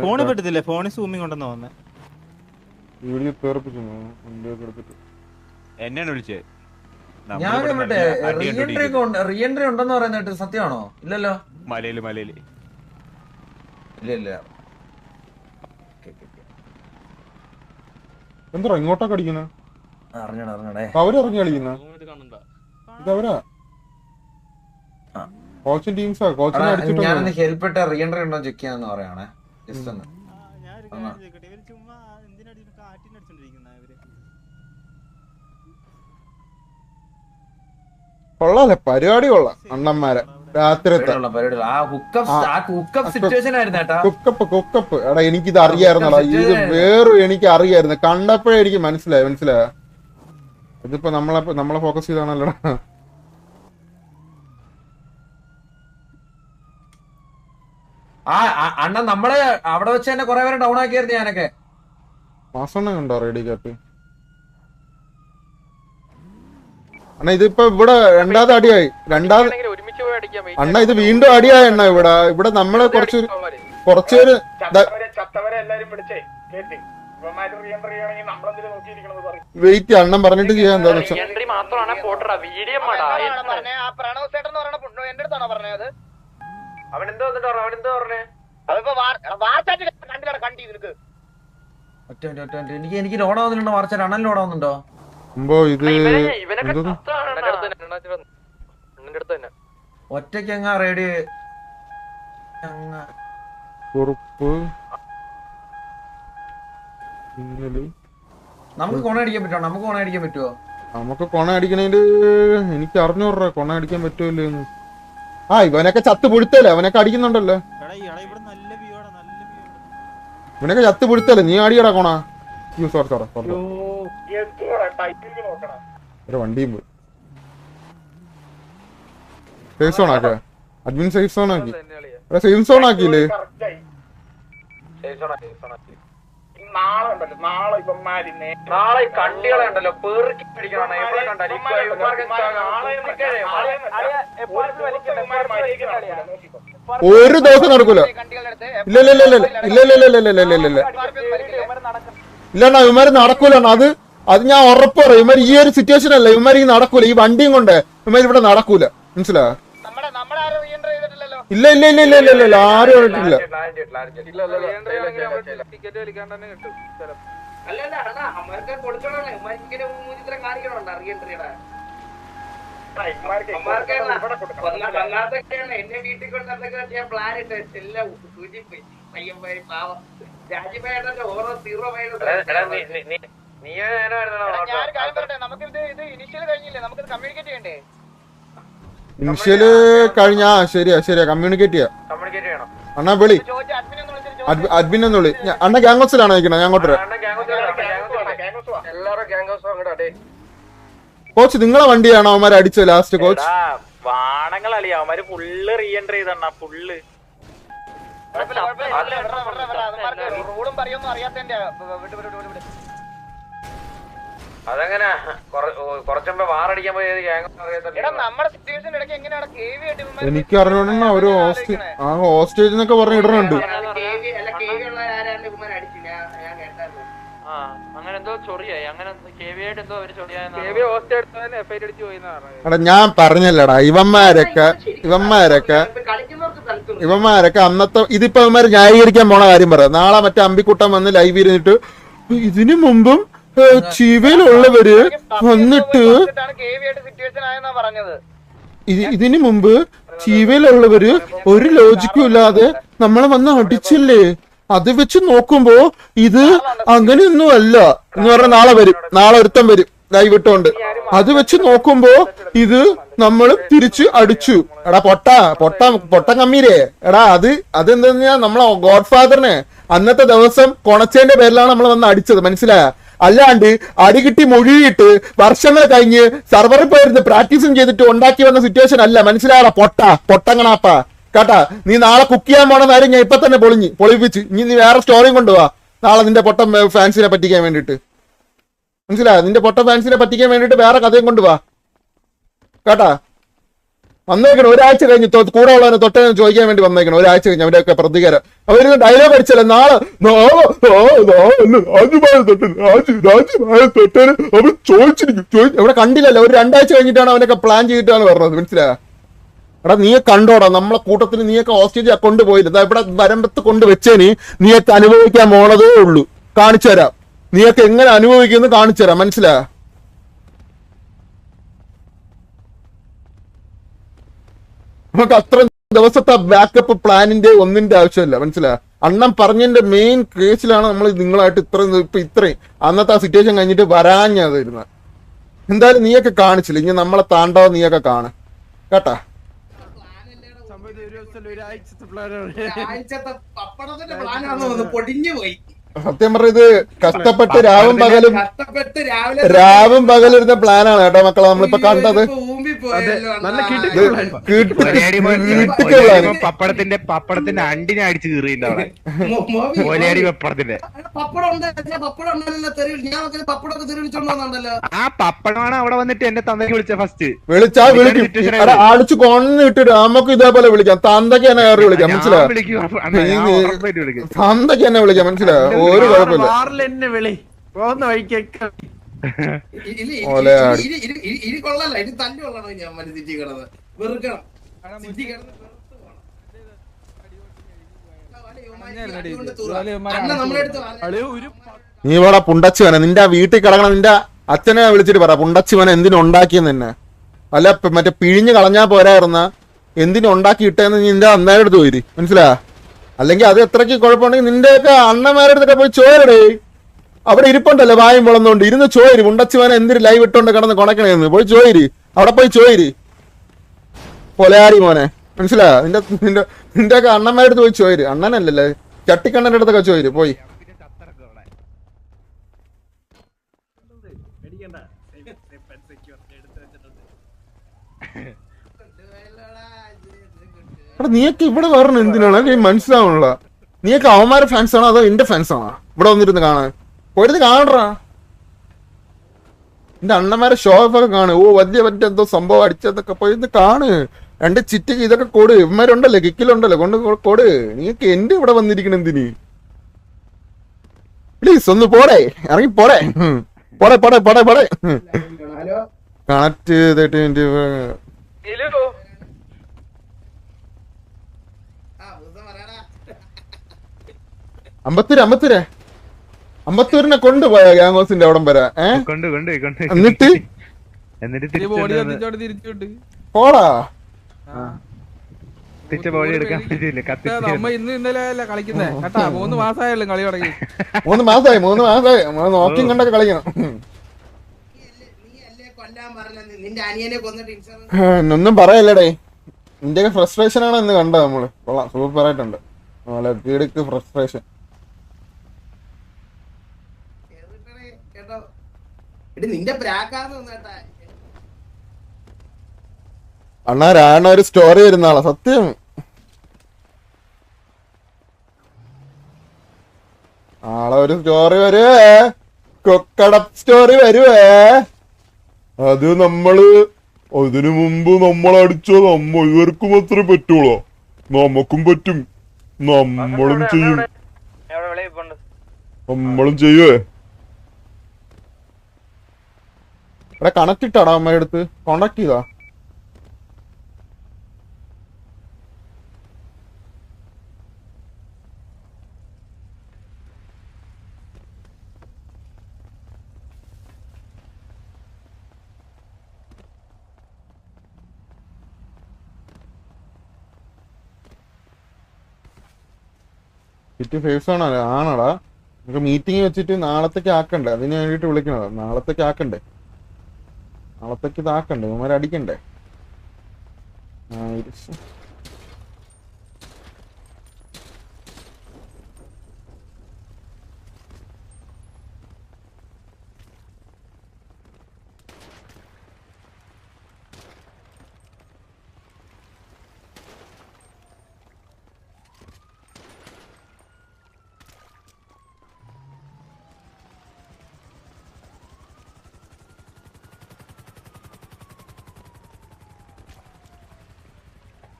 ഫോണ് പറ്റത്തില്ലേ? ഫോണിൽ സൂമിങ് ഉണ്ടെന്ന് തോന്നുന്നേ. എന്നെയാണ് വിളിച്ചത്. ഞാൻ റീ എൻട്രി ഉണ്ടെന്ന് പറയുന്നത് സത്യമാണോ? ഇല്ലല്ലോ. മലയില് ഇല്ല. എന്താ ഇങ്ങോട്ടൊക്കെ അടിക്കുന്ന? അറിഞ്ഞടേ അവരിറങ്ങി കളിക്കുന്ന ഇതവരാ കോച്ചിങ് ടീംസാ. കോച്ചിങ് ഞാനൊന്ന് ഹെൽപ്പ് ഇട്ട റീ എൻട്രി ഉണ്ടോ ചെക്ക് ചെയ്യാന്ന് പറയണേ. ജസ്റ്റ് ഒന്ന് കൊള്ളാല്ലേ പരിപാടി, കൊള്ളാം അണ്ണന്മാരെ. രാത്രിത്തെ കുക്കപ്പ് എടാ, എനിക്കിത് അറിയായിരുന്നടാ. ഇത് വേറെ എനിക്ക് അറിയായിരുന്നു, കണ്ടപ്പോഴേ എനിക്ക് മനസ്സിലായ. ഇതിപ്പോ നമ്മളെ ഫോക്കസ് ചെയ്താണല്ലോടാ. അണ്ണ നമ്മള് അവിടെ വെച്ച് തന്നെ കൊറേ പേര് ഡൗൺ ആക്കിയായിരുന്നു. ഞാനൊക്കെ മാസം കണ്ടോ റെഡിക്കകത്ത്? അണ്ണ ഇതിപ്പോ ഇവിടെ രണ്ടാമത് അടിയായി. അണ്ണ ഇത് വീണ്ടും അടിയായി അണ്ണ. ഇവിടെ നമ്മളെ കുറച്ചുപേര് വെയിറ്റ് അണ്ണൻ പറഞ്ഞിട്ട് ചെയ്യാൻ എന്താന്ന് വെച്ചാൽ എനിക്ക് ലോഡ് ആവുന്നുണ്ടോ? വാർച്ചാൽ അണ്ണൻ ലോഡ് ആവുന്നുണ്ടോ? ഒറ്റയ്ക്ക് അങ്ങ റെഡി നമുക്ക് കൊണ അടിക്കാൻ പറ്റുമോ? നമുക്ക് കൊണ അടിക്കണേല് എനിക്ക് അറിഞ്ഞൂറാ കൊണ അടിക്കാൻ പറ്റൂല്ലേന്ന്. ഇവനൊക്കെ ചത്ത് പുഴുത്തല്ലേ? അവനൊക്കെ അടിക്കുന്നുണ്ടല്ലോ. ഇവനൊക്കെ ചത്ത് പുഴുത്തല്ലേ? നീ അടിയടാ കൊണ. സോറി വണ്ടിയും പോയി. സേഫ് സോൺ ആക്ക. അഡ്മിൻ സേഫ് സോൺ ആക്കി. സേഫ് സോൺ ആക്കിയില്ലേ? നാളെ കണ്ടികളെ ഉണ്ടല്ലോ പേർക്ക് പിടിക്കണം. ഒരു ദിവസം നടക്കൂല. ഇല്ലണ്ണ ഇവന്മാര് നടക്കൂല. അത് ഞാൻ ഉറപ്പ് പറയും. ഇവന്മാർ ഈ ഒരു സിറ്റുവേഷൻ അല്ല, ഇവന്മാർ ഈ നടക്കൂല. ഈ വണ്ടിയും കൊണ്ട് ഇവന്മാർ ഇവിടെ നടക്കൂല. മനസ്സിലായോ? ഇല്ല ആരും പറഞ്ഞിട്ടില്ല. എന്നെ വീട്ടിൽ കൊണ്ടൊക്കെ ഞാൻ പ്ലാൻ ഇട്ട് എല്ലാം സൂചിപ്പോയി. പയ്യന്മാര് പാവം രാജ്യമായിട്ട് ഓരോ സീറോ ഇനിഷ്യല് കഴിഞ്ഞ ശരിയാ കമ്മ്യൂണിക്കേറ്റ് ചെയ്യാം. അണ്ണാ വിളി, അഡ്മിൻ ഒന്ന് വിളി. അണ്ണ ഗ്യാങ് ഹൗസിലാണോ നിൽക്കണേ? ഞാൻ അങ്ങോട്ട് കോച്ച് നിങ്ങളെ വണ്ടിയാണോ അവന്മാരെ അടിച്ചത് ലാസ്റ്റ്? കോച്ച് വാണങ്ങളളിയാ അവന്മാര് ഫുള്ള് റീ എൻട്രി ചെയ്തണ്ണ ഫുള്ള്. അതെങ്ങനെ കുറച്ചുമ്പോ വാറടിക്കാൻ പോയത് എനിക്ക് അറിഞ്ഞോണ്ടെന്നാ ഒരു ഹോസ്റ്റേജ് എന്നൊക്കെ പറഞ്ഞ് ഇടണുണ്ട്. എടാ ഞാൻ പറഞ്ഞല്ലടാ ഇവന്മാരൊക്കെ ഇവന്മാരൊക്കെ അന്നത്തെ ഇതിപ്പോ ഇവന്മാര് ന്യായീകരിക്കാൻ പോണ കാര്യം പറയാം. നാളെ മറ്റേ അമ്പിക്കുട്ടൻ വന്ന് ലൈവ് ഇരുന്നിട്ട് ഇതിനു മുമ്പും ചിവയിലുള്ളവര് വന്നിട്ട് ഇതിനു മുമ്പ് ചിവയിലുള്ളവര് ഒരു ലോജിക്കും ഇല്ലാതെ നമ്മളെ വന്ന് അടിച്ചില്ലേ, അത് വെച്ച് നോക്കുമ്പോ ഇത് അങ്ങനെയൊന്നും അല്ല എന്ന് പറഞ്ഞാൽ നാളെ ഒരുത്തം വരും ലൈവ് ഇട്ടോണ്ട്. അത് വെച്ച് നോക്കുമ്പോ ഇത് നമ്മള് തിരിച്ച് അടിച്ചു. എടാ പൊട്ട കമ്മീരേ, എടാ അതെന്താ നമ്മളെ ഗോഡ് ഫാദറിനെ അന്നത്തെ ദിവസം കൊണച്ചേന്റെ പേരിലാണ് നമ്മൾ വന്ന് അടിച്ചത്, മനസ്സിലായ? അല്ലാണ്ട് അടികിട്ടി മൊഴിയിട്ട് വർഷങ്ങൾ കഴിഞ്ഞ് സർവറിൽ പോയിരുന്ന് പ്രാക്ടീസും ചെയ്തിട്ട് ഉണ്ടാക്കി വന്ന സിറ്റുവേഷൻ അല്ല, മനസ്സിലായടാ പൊട്ടങ്ങണാപ്പ കേട്ടാ. നീ നാളെ കുക്ക് ചെയ്യാൻ പോണ കാര്യം ഞാൻ ഇപ്പൊ തന്നെ പൊളിപ്പിച്ച് നീ വേറെ സ്റ്റോറിയും കൊണ്ടുപോവാ നാളെ നിന്റെ പൊട്ട ഫാൻസിനെ പറ്റിക്കാൻ വേണ്ടിട്ട്, മനസ്സിലായോ? നിന്റെ പൊട്ട ഫാൻസിനെ പറ്റിക്കാൻ വേണ്ടിട്ട് വേറെ കഥയും കൊണ്ടുപോവാ കേട്ടാ. വന്നേക്കണം ഒരാഴ്ച കഴിഞ്ഞ് കൂടെ ഉള്ളവനെ തൊട്ടേ ചോദിക്കാൻ വേണ്ടി വന്നേക്കണം. ഒരാഴ്ച കഴിഞ്ഞ് അവരൊക്കെ പ്രതികാരം അവര് ഡയലോഗ് അടിച്ചല്ലേ നാളെ തൊട്ടേന് അവർ ചോദിച്ചിരിക്കും. ഇവിടെ കണ്ടില്ലല്ലോ, ഒരു 2 ആഴ്ച കഴിഞ്ഞിട്ടാണ് അവനൊക്കെ പ്ലാൻ ചെയ്തിട്ടാണ് പറഞ്ഞത്, മനസ്സിലായോ? എടാ നീയെ കണ്ടോടാ, നമ്മളെ കൂട്ടത്തിൽ നീയൊക്കെ ഹോസ്റ്റേജ് കൊണ്ടുപോയില്ല, ഇവിടെ വരമ്പത്ത് കൊണ്ടുവച്ചേന് നീയൊക്കെ അനുഭവിക്കാൻ പോണതേ ഉള്ളൂ. കാണിച്ചു തരാം നീയൊക്കെ എങ്ങനെ അനുഭവിക്കുമെന്ന് കാണിച്ചു തരാം, മനസ്സിലായോ? നമുക്ക് അത്ര ദിവസത്തെ ബാക്കപ്പ് പ്ലാനിന്റെ ഒന്നിന്റെ ആവശ്യമില്ല, മനസ്സിലായോ? അണ്ണൻ പറഞ്ഞതിന്റെ മെയിൻ കേസിലാണ് നമ്മൾ നിങ്ങളായിട്ട് ഇത്രയും അന്നത്തെ ആ സിറ്റുവേഷൻ കഴിഞ്ഞിട്ട് വരാഞ്ഞാതിരുന്നത്. എന്തായാലും നീയൊക്കെ കാണിച്ചില്ല, ഇനി നമ്മളെ താണ്ടോ നീയൊക്കെ കാണും കേട്ടാ. സത്യം പറഞ്ഞ ഇത് കഷ്ടപ്പെട്ട് രാവും പകലും ഇരുന്ന പ്ലാനാണ് കേട്ടോ മക്കളെ നമ്മളിപ്പോ കണ്ടത്. പപ്പടത്തിന്റെ അണ്ടിനെ അടിച്ച് കീറിയില്ല പപ്പടത്തിന്റെ. ആ പപ്പടമാണ് അവിടെ വന്നിട്ട് എന്റെ തന്തയ്ക്ക് വിളിച്ച ഫസ്റ്റ് ആളിച്ച് കൊന്നു ഇട്ടിട്ട് നമുക്ക് ഇതേപോലെ വിളിക്കാം, തന്തയ്ക്ക് തന്നെ കയറി വിളിക്കാം, മനസ്സിലായോ? തന്തയ്ക്ക് തന്നെ വിളിക്കാം, മനസ്സിലായോ? ഒരു കുഴപ്പമില്ല. നീ ഇവിടെ പുണ്ടച്ചുവനെ നിന്റെ വീട്ടിൽ കിടക്കണം, നിന്റെ അച്ഛനെ വിളിച്ചിട്ട് പറ പുണ്ടച്ചുവനെ എന്തിനുണ്ടാക്കിയെന്ന് തന്നെ. അല്ല മറ്റേ പിഴിഞ്ഞ് കളഞ്ഞാ പോരായിരുന്ന എന്തിനുണ്ടാക്കി ഇട്ടേന്ന് നിന്റെ അന്നേരം എടുത്ത് പോയി, മനസ്സിലാ? അല്ലെങ്കിൽ അത് എത്രക്ക് കുഴപ്പമുണ്ടെങ്കിൽ നിന്റെയൊക്കെ അണ്ണന്മാരുടെ അടുത്തൊക്കെ പോയി ചോരടേ. അവിടെ ഇരിപ്പുണ്ടല്ലോ വായും പൊളന്നുകൊണ്ട് ഇരുന്ന് ചോര് മുണ്ടച്ചുവാനെ എന്തിന് ലൈവ് ഇട്ടോണ്ട് കിടന്ന് കൊണക്കണേന്ന് പോയി ചോര്, അവിടെ പോയി ചോര് പൊലയാരി മോനെ, മനസ്സിലാ? നിന്റെയൊക്കെ അണ്ണന്മാരുടെ അടുത്ത് പോയി ചോര്, അണ്ണനല്ലല്ലേ ചട്ടിക്കണ്ണന്റെ അടുത്തൊക്കെ ചോര് പോയി. നീയൊക്കെ ഇവിടെ വരണം എന്തിനാണ് മനസ്സിലാവണല്ല? നീയൊക്കെ അവന്മാരുടെ ഫാൻസ് ആണോ അതോ എന്റെ ഫാൻസ് ആണോ ഇവിടെ വന്നിരുന്ന് കാണാൻ? പോയിട്ട് കാണണ്ടാ എന്റെ അണ്ണന്മാരെ ഷോ ഓഫ് ഒക്കെ കാണു. ഓ വലിയ എന്തോ സംഭവം അടിച്ചതൊക്കെ പോയി കാണ്. 2 ചിറ്റിക്ക് ഇതൊക്കെ കൊടു. ഇവന്മാരുണ്ടല്ലോ കിക്കിലുണ്ടല്ലോ കൊണ്ട് കൊടു. നീയൊക്കെ എന്റെ ഇവിടെ വന്നിരിക്കണം എന്തിന്? പ്ലീസ് ഒന്ന് പോടെ, ഇറങ്ങി പോടെ, പോടെ പോടെ പോടെ പോടെ. കണക്ട് ചെയ്തിട്ട് അമ്പത്തൂരിനെ കൊണ്ടുപോയ ഗ്യാങ്സിന്റെ അവിടം വരെ എന്നിട്ട് പോടാ. മൂന്ന് മാസമായി നോക്കി കണ്ടൊക്കെ കളിക്കണം. ഒന്നും പറയല്ലേടേ, നിന്റെയൊക്കെ ഫ്രസ്ട്രേഷൻ ആണ് ഇന്ന് കണ്ടത് നമ്മള്. കൊള്ളാം, സൂപ്പർ ആയിട്ടുണ്ട്. ഫ്രസ്ട്രേഷൻ അണ്ണാ രാണ ഒരു സ്റ്റോറി വരുന്ന ആളാ സത്യം. നാളെ ഒരു സ്റ്റോറി വരുവേ, കൊക്കട സ്റ്റോറി വരുവേ. അത് അതിനു മുമ്പ് നമ്മളടിച്ചോ ഇവർക്ക് മാത്രമേ പറ്റുള്ളൂ, നമുക്കും പറ്റും, നമ്മളും ചെയ്യുവേ. ഇവിടെ കണക്ട് ഇട്ടാടാ അമ്മയുടെ അടുത്ത്, കോണ്ടാക്ട് ചെയ്താ? സിറ്റി ഫേസ് ആണോടാ? നമുക്ക് മീറ്റിംഗ് വെച്ചിട്ട് നാളത്തേക്ക് ആക്കണ്ടേ? അതിന് വേണ്ടിട്ട് വിളിക്കണതാ. നാളത്തേക്ക് ആക്കണ്ടേ? നാളത്തേക്ക് ഇതാക്കണ്ടേ? ഇവന്മാരെ അടിക്കണ്ടേ?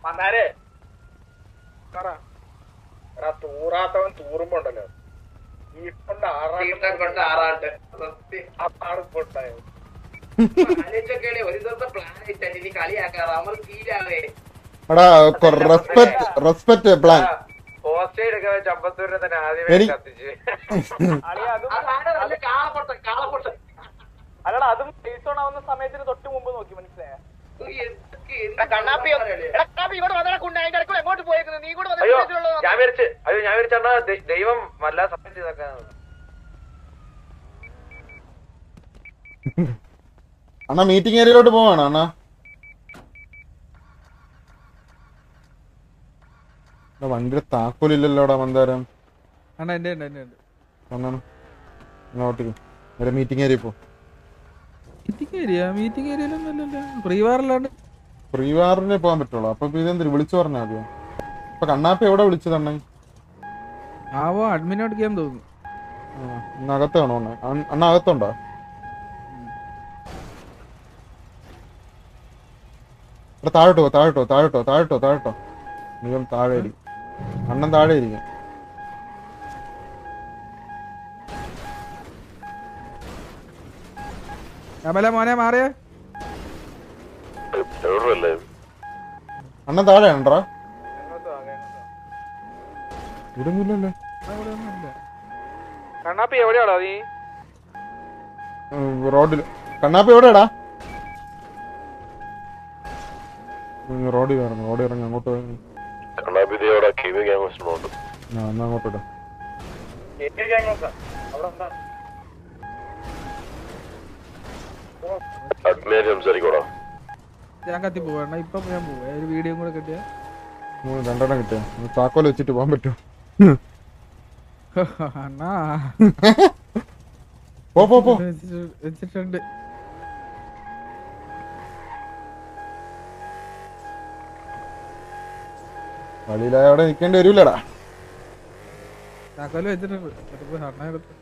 വന്നാരേ തൂറാത്തവൻ തൂറുമ്പോ ഉണ്ടല്ലോ വീട്ടുണ്ട് ആറാട്ട് ഒരു ദിവസം പ്ലാൻ ഇട്ടാ ഇനി കളിയാക്കാറ് നമ്മൾ കീഴാവേ റെസ്പെക്ട് പ്ലാൻ പോസ്റ്റ് എടുക്കാൻ ചമ്പത്തൂരിനെ തന്നെ ആദ്യമേ കത്തിച്ച് അല്ലടാ അതും ഫേസ് ഓൺ ആവുന്ന സമയത്തിന് തൊട്ട് മുമ്പ് നോക്കി മനസ്സിലായ ഞാൻ വിളിച്ചാ ദൈവം വല്ലാ സമയത്ത് ഇതാക്കാൻ അണ്ണാ മീറ്റിംഗ് ഏരിയയിലോട്ട് പോവാണോ അണ്ണാ? വണ്ടിയുടെ താക്കോലില്ലല്ലോടാ മന്ദാരം. അങ്ങോട്ടേക്ക് ഒരു മീറ്റിംഗ് ഏരിയ പോ. പ്രീവാറിനെ പോകാൻ പറ്റുള്ളൂ. അപ്പൊ ഇതെന്തിരി വിളിച്ചു പറഞ്ഞാ മതിയോ? ഇപ്പൊ കണ്ണാപ്പി എവിടെ വിളിച്ചതണ്ണ? അഡ്മിനോട് ചെയ്യാൻ തോന്നുന്നു. ഇന്ന് അകത്താണോ അണ്ണ? അകത്തുണ്ടോ? താഴോട്ടോ നീളം താഴെ ഇരിക്കും. അണ്ണൻ താഴെ ഇരിക്കും. മോനെ മാറിയ അണ്ണൻ താഴെ ഉണ്ടോ? ഇവിടെ ഒന്നുമില്ലല്ലോ. കണ്ണാപ്പി എവിടെയാടാ നീ? റോഡിൽ. കണ്ണാപ്പി എവിടെയാടാ? റോഡിൽ ഇറങ്ങി അങ്ങോട്ട് അങ്ങോട്ട് ഇടാം. ഞാൻ കത്തി പോവാ. ഇപ്പൊ ഞാൻ പോവാ. ഒരു വീഡിയോ കൂടെ കിട്ടിയാ 2 കിട്ടിയ താക്കോല് വെച്ചിട്ട് പോകാൻ പറ്റും. അണ്ണാ വെച്ചിട്ടുണ്ട്. കളിയിലായ അവിടെ നിൽക്കേണ്ടി വരൂലടാ. താക്കോല് വെച്ചിട്ടുണ്ട്. അണ്ണ എടുത്ത്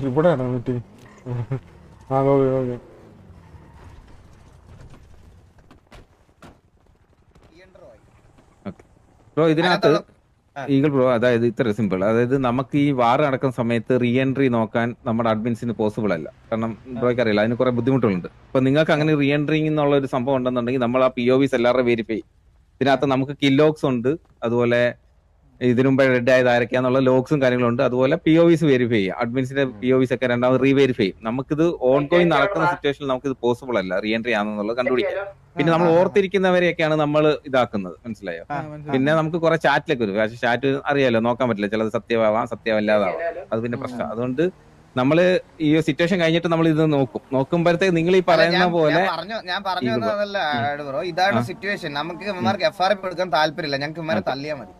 ഇവിടെയാണോ മീറ്റിംഗ്? ഓക്കെ. ബ്രോ ഇതിനകത്ത് ഈഗിൾ ബ്രോ അതായത് ഇത്ര സിമ്പിൾ. അതായത് നമുക്ക് ഈ വാർ നടക്കുന്ന സമയത്ത് റീ എൻട്രി നോക്കാൻ നമ്മുടെ അഡ്മിൻസിന് പോസിബിൾ അല്ല. കാരണം ബ്രോയ്ക്ക് അറിയില്ല, അതിന് കുറെ ബുദ്ധിമുട്ടുകളുണ്ട്. അപ്പൊ നിങ്ങൾക്ക് അങ്ങനെ റീ എൻട്രി എന്നുള്ള ഒരു സംഭവം ഉണ്ടെന്നുണ്ടെങ്കിൽ നമ്മൾ ആ POVs എല്ലാവരും വെരിഫൈ ചെയ്യും. ഇതിനകത്ത് നമുക്ക് കില്ലോക്സ് ഉണ്ട്, അതുപോലെ ഇതിനു മുമ്പ് റെഡ് ആയത് ആരൊക്കെയാന്നുള്ള ലോക്സും കാര്യങ്ങളുണ്ട്. അതുപോലെ POVs വെരിഫൈ ചെയ്യും. അഡ്മിൻസിന്റെ POVs ഒക്കെ രണ്ടാമത് റീവെരിഫൈ ചെയ്യും. നമുക്കിത് ഓൺ ഗോയിങ് നടക്കുന്ന സിറ്റുവേഷനിൽ നമുക്കിത് പോസിബിൾ അല്ല റീ എൻട്രി ആണെന്നുള്ളത് കണ്ടുപിടിക്കാം. പിന്നെ നമ്മൾ ഓർത്തിരിക്കുന്നവരെയൊക്കെയാണ് നമ്മൾ ഇതാക്കുന്നത്, മനസ്സിലായോ? പിന്നെ നമുക്ക് കുറെ ചാറ്റിലൊക്കെ വരും. പക്ഷെ ചാറ്റ് അറിയാലോ, നോക്കാൻ പറ്റില്ല. ചിലത് സത്യമാവാം, സത്യമല്ലാതാവാം. അത് പിന്നെ പ്രശ്നം. അതുകൊണ്ട് നമ്മള് ഈ സിറ്റുവേഷൻ കഴിഞ്ഞിട്ട് നമ്മൾ ഇത് നോക്കുമ്പോഴത്തേക്ക് നിങ്ങൾ ഈ പറയുന്ന പോലെ ഞാൻ പറഞ്ഞു വന്നതല്ല ബ്രോ, ഇതാണ് സിറ്റുവേഷൻ. നമുക്ക് ഇവന്മാർക്ക് FRP എടുക്കാൻ താല്പര്യമില്ല. ഞങ്ങൾക്ക് ഇവന്മാരെ തള്ളിയാൽ മതി.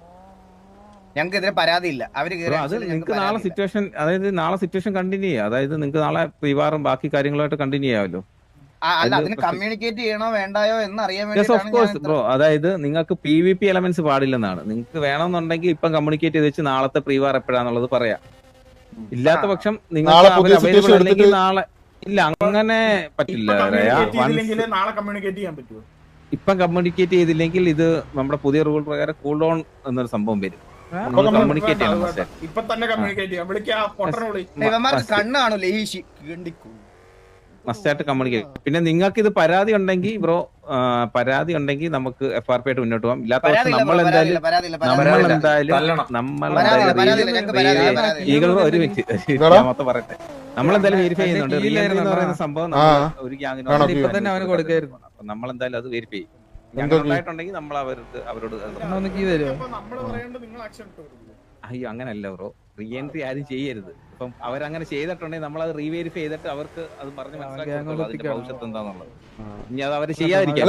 ഞങ്ങൾക്ക് ഇതിന് പരാതിയില്ല. അവര് അത് നിങ്ങൾക്ക് നാളെ സിറ്റുവേഷൻ, അതായത് നാളെ സിറ്റുവേഷൻ കണ്ടിന്യൂ ചെയ്യാം. അതായത് നിങ്ങൾക്ക് നാളെ പ്രീവാറും ബാക്കി കാര്യങ്ങളായിട്ട് കണ്ടിന്യൂ ചെയ്യാമല്ലോ. അല്ല, അതിന് കമ്മ്യൂണിക്കേറ്റ് ചെയ്യണോ വേണ്ടായോ എന്ന് അറിയാൻ വേണ്ടി ബ്രോ. അതായത് നിങ്ങൾക്ക് PVP എലമെന്റ്സ് പാടില്ലെന്നാണ്. നിങ്ങൾക്ക് വേണമെന്നുണ്ടെങ്കിൽ ഇപ്പം കമ്മ്യൂണിക്കേറ്റ് ചെയ്ത് വെച്ച് നാളത്തെ പ്രീവാർ എപ്പോഴാന്നുള്ളത് പറയാം. ഇല്ലാത്ത പക്ഷം നിങ്ങൾക്ക് അവൈലബിൾ അല്ലെങ്കിൽ നാളെ ഇല്ല, അങ്ങനെ പറ്റില്ല. ഇപ്പം കമ്മ്യൂണിക്കേറ്റ് ചെയ്തില്ലെങ്കിൽ ഇത് നമ്മുടെ പുതിയ റൂൾ പ്രകാരം കൂൾ ഡൗൺ എന്നൊരു സംഭവം വരും. കമ്മ്യൂണിക്കേറ്റ് ചെയ്യണം. മസ്റ്റായിട്ട് കമ്മ്യൂണിക്കേറ്റ്. പിന്നെ നിങ്ങൾക്ക് ഇത് പരാതി ഉണ്ടെങ്കിൽ ബ്രോ, പരാതി ഉണ്ടെങ്കിൽ നമുക്ക് FRP ആയിട്ട് മുന്നോട്ട് പോകാം. ഇല്ലാത്ത പക്ഷം നമ്മളെന്തായാലും ഒരു വ്യക്തി മൊത്തം പറയട്ടെ, നമ്മളെന്തായാലും വെരിഫൈ ചെയ്യുന്നുണ്ട്. പറയുന്ന സംഭവം ഒരു ഗ്യാങ്ങിന് നമ്മളെന്തായാലും അത് വെരിഫൈ ചെയ്യും. ഞങ്ങളുണ്ടായിട്ടുണ്ടെങ്കിൽ നമ്മൾ അവരോട് അയ്യോ അങ്ങനല്ല ബ്രോ. റീ എൻട്രി ആരും ചെയ്യരുത്. ഇപ്പം അവരങ്ങനെ ചെയ്തിട്ടുണ്ടെങ്കിൽ നമ്മൾ അത് റീവെരിഫൈ ചെയ്തിട്ട് അവർക്ക് അത് പറഞ്ഞ് മനസ്സിലാക്കി അതിന്റെ ഭവിഷ്യത്ത് എന്താന്നുള്ളത്. ഇനി അത് അവര് ചെയ്യാതിരിക്കാം.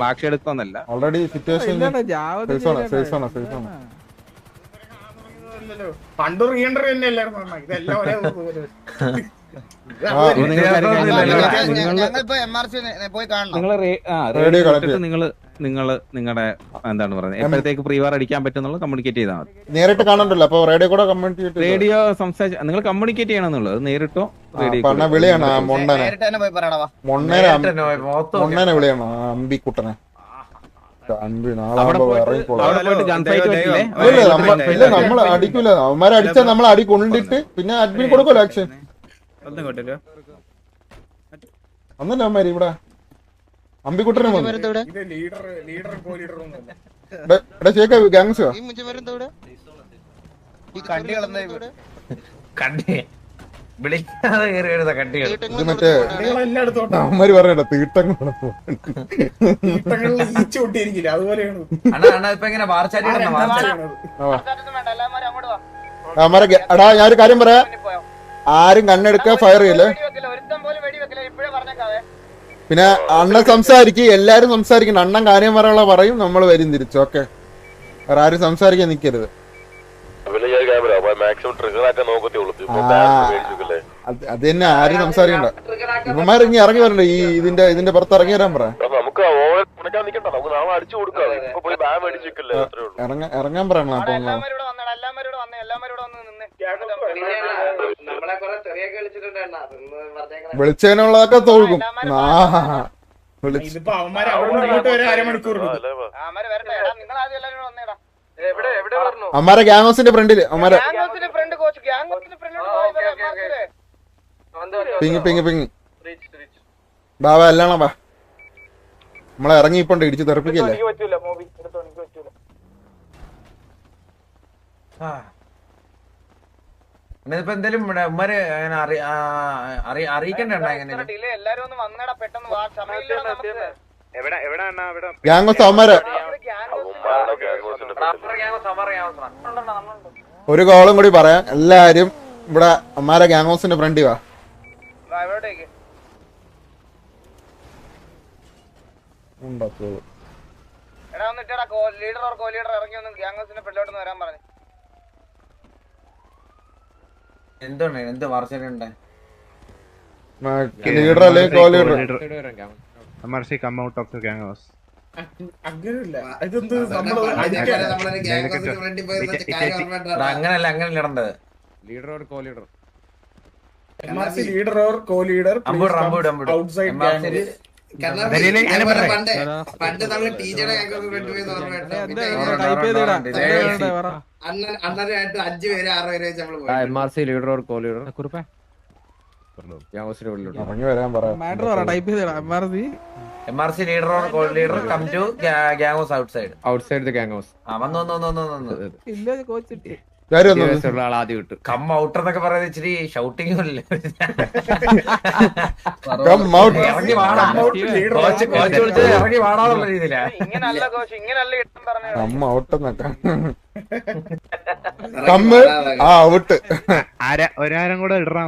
ഫ്ലാഷ് എടുക്കുന്നല്ല. ഓൾറെഡി സിറ്റുവേഷൻ പണ്ട് റീഎൻട്രി തന്നെ അല്ലായിരുന്നു ഇതെല്ലാം ഒരേ നിങ്ങളുടെ എന്താണ് പറയുന്നത് എപ്പോഴത്തേക്ക് പ്രീവാർ അടിക്കാൻ പറ്റുന്നുള്ള കമ്മ്യൂണിക്കേറ്റ് ചെയ്താൽ മതി. നേരിട്ട് കാണണ്ടല്ലോ. അപ്പൊ റേഡിയോ കൂടെ കമ്മ്യൂണിക്കേറ്റ് റേഡിയോ സംസാരിച്ച് നിങ്ങൾ കമ്മ്യൂണിക്കേറ്റ് ചെയ്യണമെന്നുള്ളത് നേരിട്ടോ റേഡിയോ വിളിയാണ് മൊണ്ണേനെ വിളിയാണ് അമ്പിക്കുട്ടനെ. നമ്മള് അടിക്കൂല. അവന്മാരെ അടിച്ചാൽ നമ്മൾ അടി കൊണ്ടിട്ട് പിന്നെ അഡ്മിൻ കൊടുക്കുമല്ലോ ആക്ഷൻ. ഒന്നല്ല അവന്മാര് ഇവിടെ അമ്പിക്കുട്ടനെ ഗാങ്സ് മറ്റേ അവന്മാര് പറയണ്ട തീട്ടങ്ങൾ എടാ ഞാനൊരു കാര്യം പറയാ. ആരും കണ്ണെടുക്ക ഫയർ ചെയ്യല്ലേ. പിന്നെ അണ്ണൻ സംസാരിക്കും. എല്ലാരും സംസാരിക്കണം. അണ്ണൻ കാര്യം പറയാനുള്ള പറയും. നമ്മൾ വരും തിരിച്ചു. ഓക്കെ വേറെ ആരും സംസാരിക്കാൻ നിക്കരുത്. അത് തന്നെ ആരും സംസാരിക്കണ്ട. ഇവന്മാർ ഇനി ഇറങ്ങി വരണ്ട. ഈ ഇതിന്റെ പുറത്ത് ഇറങ്ങി വരാൻ പറ. ഇറങ്ങാൻ പറയണം. അപ്പൊ വിളിച്ചതിനുള്ളതൊക്കെ തോൽക്കും. അമ്മാരെ ഗ്യാങ്സിന്റെ ഫ്രണ്ടില് അമ്മാരെ പിങ് ബാബാ അല്ലാണ ബാ. നമ്മളെ ഇറങ്ങിപ്പോണ്ട് ഇടിച്ച് തെറിപ്പിക്കല്ലേ. ഇപ്പൊ എന്തേലും ഉമ്മാര് അറിയിക്കണ്ടേ? ഗ്യാങ്സ് അവന്മാരെ ഒരു കോളും കൂടി പറയാം. എല്ലാരും ഇവിടെ അമ്മാരെ ഗ്യാങ്സിന്റെ ഫ്രണ്ടിൽ വാ. എന്താണ് എന്ത് വാർത്തയുണ്ട്? ലീഡർ അല്ലെങ്കിൽ co leader MRC come out of the gang house. അങ്ങനല്ല ഇടേണ്ടത്. Leader or co leader leader or co leader outside പണ്ട് നമ്മള് ടീച്ചറെ അന്നേരമായിട്ട് 5 പേര് 6 പേര് വെച്ച് നമ്മള് പോയി. MRC leader or co leader കുറിപ്പേ MRC leader or co-leader come to gang house outside. Outside the gang house. വന്നു. കം ഔട്ട് എന്നൊക്കെ പറയുന്നത് ഇച്ചിരി ഷൗട്ടിങ് അല്ലേ? ഇറങ്ങി വാടാന്നുള്ള രീതിയിലാ. ഒരാരും കൂടെ ഇടറാ.